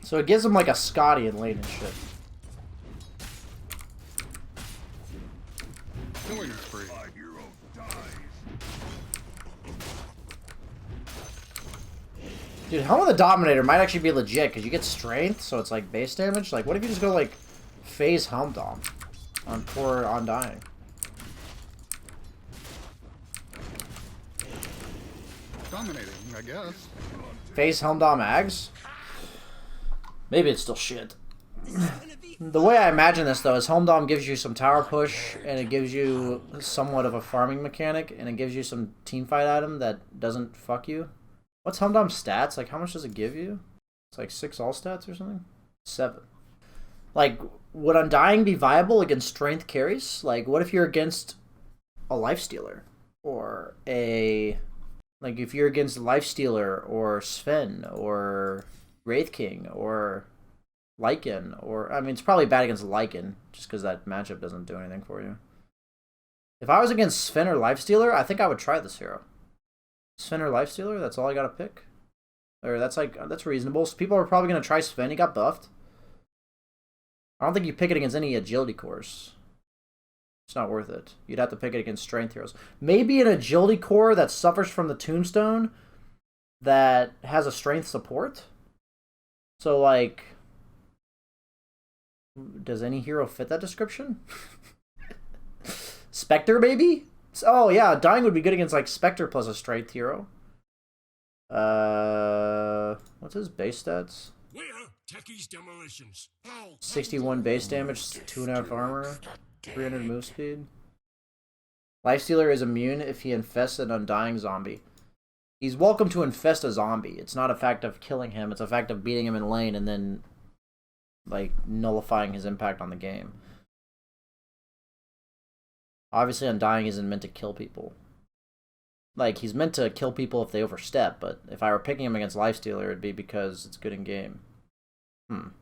So it gives him like a Scotty in lane and shit. Killing spree. Dude, Helm of the Dominator might actually be legit because you get strength, so it's like base damage. Like, what if you just go like Phase Helmdom on poor Undying. Dominating, I guess. Phase Helmdom Ags? Maybe it's still shit. The way I imagine this, though, is Helmdom gives you some tower push, and it gives you somewhat of a farming mechanic, and it gives you some teamfight item that doesn't fuck you. What's Helmdom's stats? Like, how much does it give you? It's like 6 all stats or something? 7. Like, would Undying be viable against strength carries? Like, what if you're against a Lifestealer? Or a... Like, if you're against Lifestealer, or Sven, or Wraith King, or Lycan, or... I mean, it's probably bad against Lycan, just because that matchup doesn't do anything for you. If I was against Sven or Lifestealer, I think I would try this hero. Sven or Lifestealer, that's all I gotta pick. Or that's reasonable. So people are probably gonna try Sven, he got buffed. I don't think you pick it against any agility cores. It's not worth it. You'd have to pick it against strength heroes. Maybe an agility core that suffers from the tombstone that has a strength support. So, like, does any hero fit that description? Spectre, maybe? Oh, yeah, Dying would be good against, like, Spectre plus a strength hero. What's his base stats? Where? Techie's demolitions. 61 base damage, 2.5 armor, 300 move speed. Lifestealer is immune if he infests an Undying zombie. He's welcome to infest a zombie. It's not a fact of killing him, it's a fact of beating him in lane and then, like, nullifying his impact on the game. Obviously, Undying isn't meant to kill people. Like, he's meant to kill people if they overstep, but if I were picking him against Lifestealer, it'd be because it's good in game.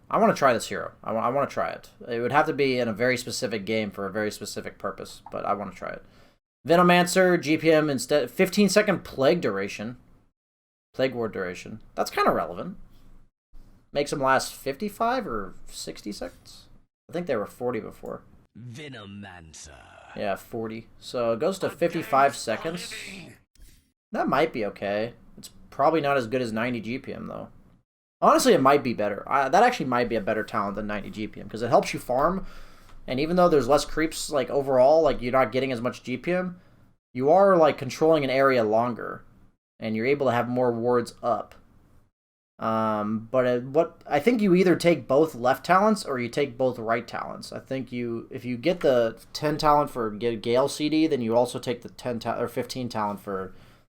I want to try this hero. I want to try it. It would have to be in a very specific game for a very specific purpose, but I want to try it. Venomancer, GPM instead, 15-second Plague duration. Plague Ward duration. That's kind of relevant. Makes him last 55 or 60 seconds? I think they were 40 before. Venomancer. Yeah, 40. So it goes to 55 seconds. That might be okay. It's probably not as good as 90 GPM, though. Honestly, it might be better. That actually might be a better talent than 90 GPM, because it helps you farm, and even though there's less creeps, like, overall, like, you're not getting as much GPM, you are, like, controlling an area longer, and you're able to have more wards up. But I think you either take both left talents, or you take both right talents. I think if you get the 10 talent for Gale CD, then you also take the 15 talent for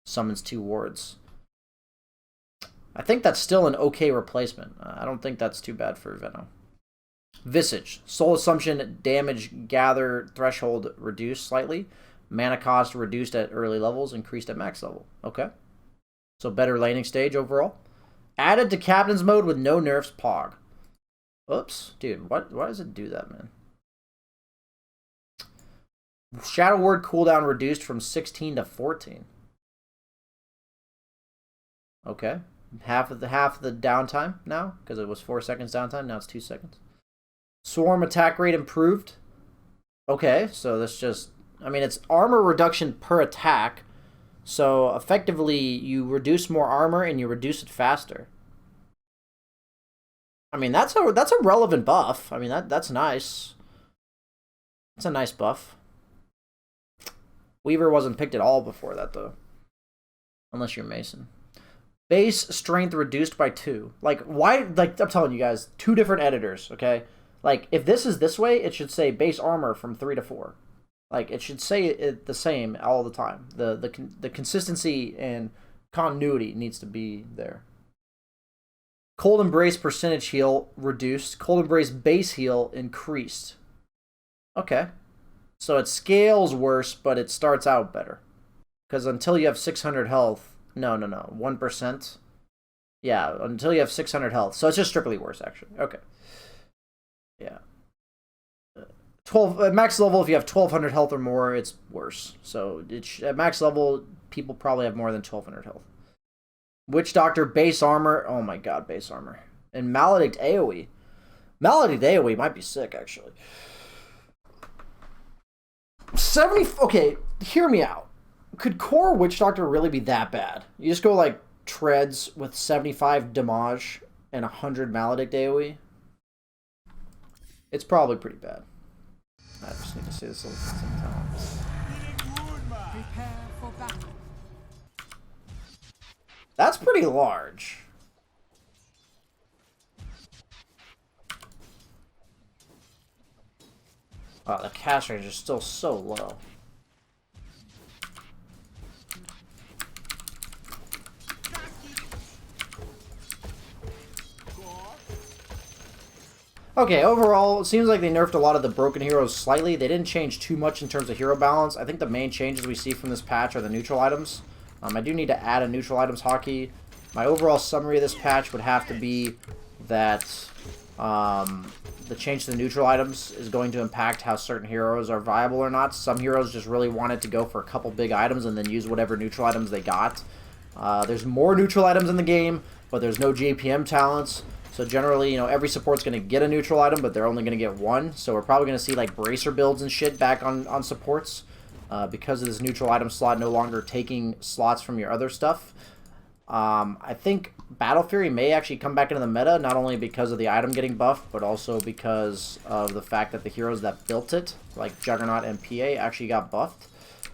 Summons 2 wards. I think that's still an okay replacement. I don't think that's too bad for Veno. Visage. Soul Assumption damage gather threshold reduced slightly. Mana cost reduced at early levels, increased at max level. Okay. So better laning stage overall. Added to Captain's Mode with no nerfs Pog. Oops. Dude, why does it do that, man? Shadow Word cooldown reduced from 16 to 14. Okay. Half of the downtime now, because it was 4 seconds downtime, now it's 2 seconds. Swarm attack rate improved. Okay, so that's just, I mean, it's armor reduction per attack, so effectively you reduce more armor and you reduce it faster. I mean, that's a relevant buff. I mean, that's nice. That's a nice buff. Weaver wasn't picked at all before that, though. Unless you're Mason. Base strength reduced by 2. Like, why? Like, I'm telling you guys, 2 different editors, okay? Like, if this is this way, it should say base armor from 3 to 4. Like, it should say it the same all the time. The consistency and continuity needs to be there. Cold Embrace percentage heal reduced. Cold Embrace base heal increased. Okay. So it scales worse, but it starts out better. Because until you have 600 health... No. 1%. Yeah, until you have 600 health. So it's just strictly worse, actually. Okay. Yeah. 12 at max level, if you have 1200 health or more, it's worse. So at max level, people probably have more than 1200 health. Witch Doctor base armor. Oh my god, base armor. And Maledict AoE. Maledict AoE might be sick, actually. 70... Okay, hear me out. Could Core Witch Doctor really be that bad? You just go, like, treads with 75 damage and 100 Maledict AoE? It's probably pretty bad. I just need to see this some talents. Prepare for battle. That's pretty large. Wow, the cast range is still so low. Okay, overall, it seems like they nerfed a lot of the broken heroes slightly. They didn't change too much in terms of hero balance. I think the main changes we see from this patch are the neutral items. I do need to add a neutral items hotkey. My overall summary of this patch would have to be that the change to the neutral items is going to impact how certain heroes are viable or not. Some heroes just really wanted to go for a couple big items and then use whatever neutral items they got. There's more neutral items in the game, but there's no JPM talents. So generally, you know, every support's going to get a neutral item, but they're only going to get one. So we're probably going to see like bracer builds and shit back on supports because of this neutral item slot no longer taking slots from your other stuff. I think Battle Fury may actually come back into the meta, not only because of the item getting buffed, but also because of the fact that the heroes that built it, like Juggernaut and PA, actually got buffed.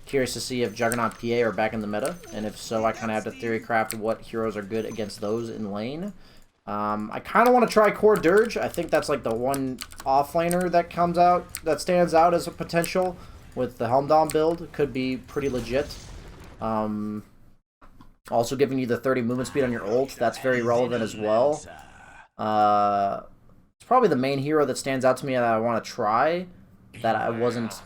Curious to see if Juggernaut PA are back in the meta, and if so, I kind of have to theory craft what heroes are good against those in lane. I kind of want to try Core Dirge. I think that's like the one offlaner that comes out, that stands out as a potential with the Helmdom build. Could be pretty legit. Also giving you the 30 movement speed on your ult. That's very relevant as well. It's probably the main hero that stands out to me that I want to try, that I wasn't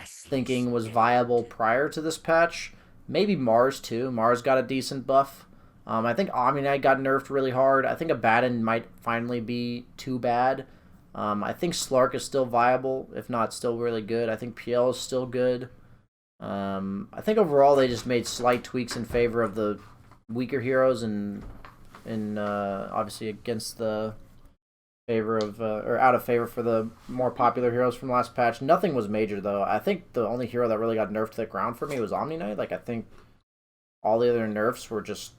thinking was viable prior to this patch. Maybe Mars too. Mars got a decent buff. I think Omni-Knight got nerfed really hard. I think Abaddon might finally be too bad. I think Slark is still viable, if not still really good. I think PL is still good. I think overall they just made slight tweaks in favor of the weaker heroes and obviously against the favor of or out of favor for the more popular heroes from last patch. Nothing was major though. I think the only hero that really got nerfed to the ground for me was Omni-Knight. Like I think all the other nerfs were just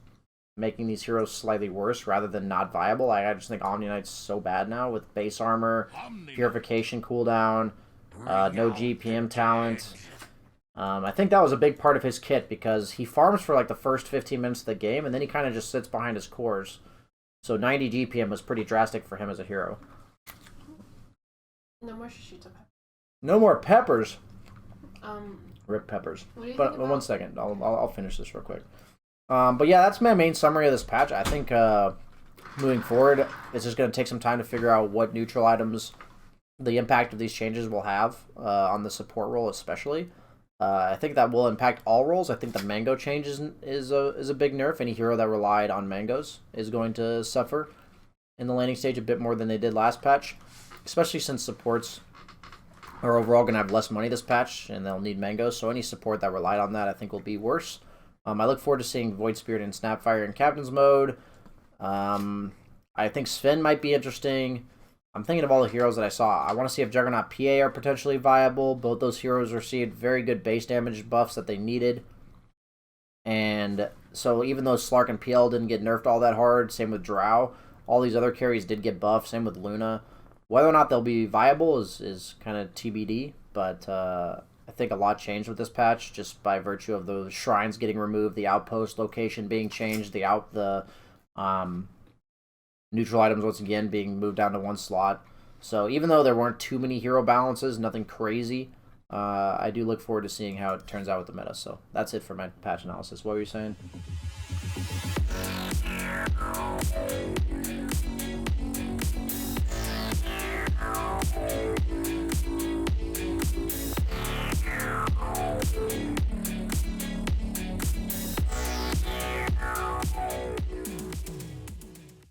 making these heroes slightly worse rather than not viable. I just think Omni-Knight's so bad now with base armor, purification cooldown, no GPM talent. I think that was a big part of his kit because he farms for like the first 15 minutes of the game and then he kind of just sits behind his cores. So 90 GPM was pretty drastic for him as a hero. No more Shishito Pepper. No more peppers. Rip peppers. But one second, I'll finish this real quick. But yeah, that's my main summary of this patch. I think moving forward, it's just going to take some time to figure out what neutral items the impact of these changes will have on the support role especially. I think that will impact all roles. I think the mango change is a big nerf. Any hero that relied on mangoes is going to suffer in the laning stage a bit more than they did last patch, especially since supports are overall going to have less money this patch and they'll need mangoes. So any support that relied on that I think will be worse. I look forward to seeing Void Spirit and Snapfire in Captain's mode. I think Sven might be interesting. I'm thinking of all the heroes that I saw. I want to see if Juggernaut PA are potentially viable. Both those heroes received very good base damage buffs that they needed. And so even though Slark and PL didn't get nerfed all that hard, same with Drow, all these other carries did get buffed, same with Luna. Whether or not they'll be viable is kind of TBD, but I think a lot changed with this patch just by virtue of the shrines getting removed, the outpost location being changed, the neutral items once again being moved down to one slot. So even though there weren't too many hero balances, nothing crazy, I do look forward to seeing how it turns out with the meta. So that's it for my patch analysis. What were you saying?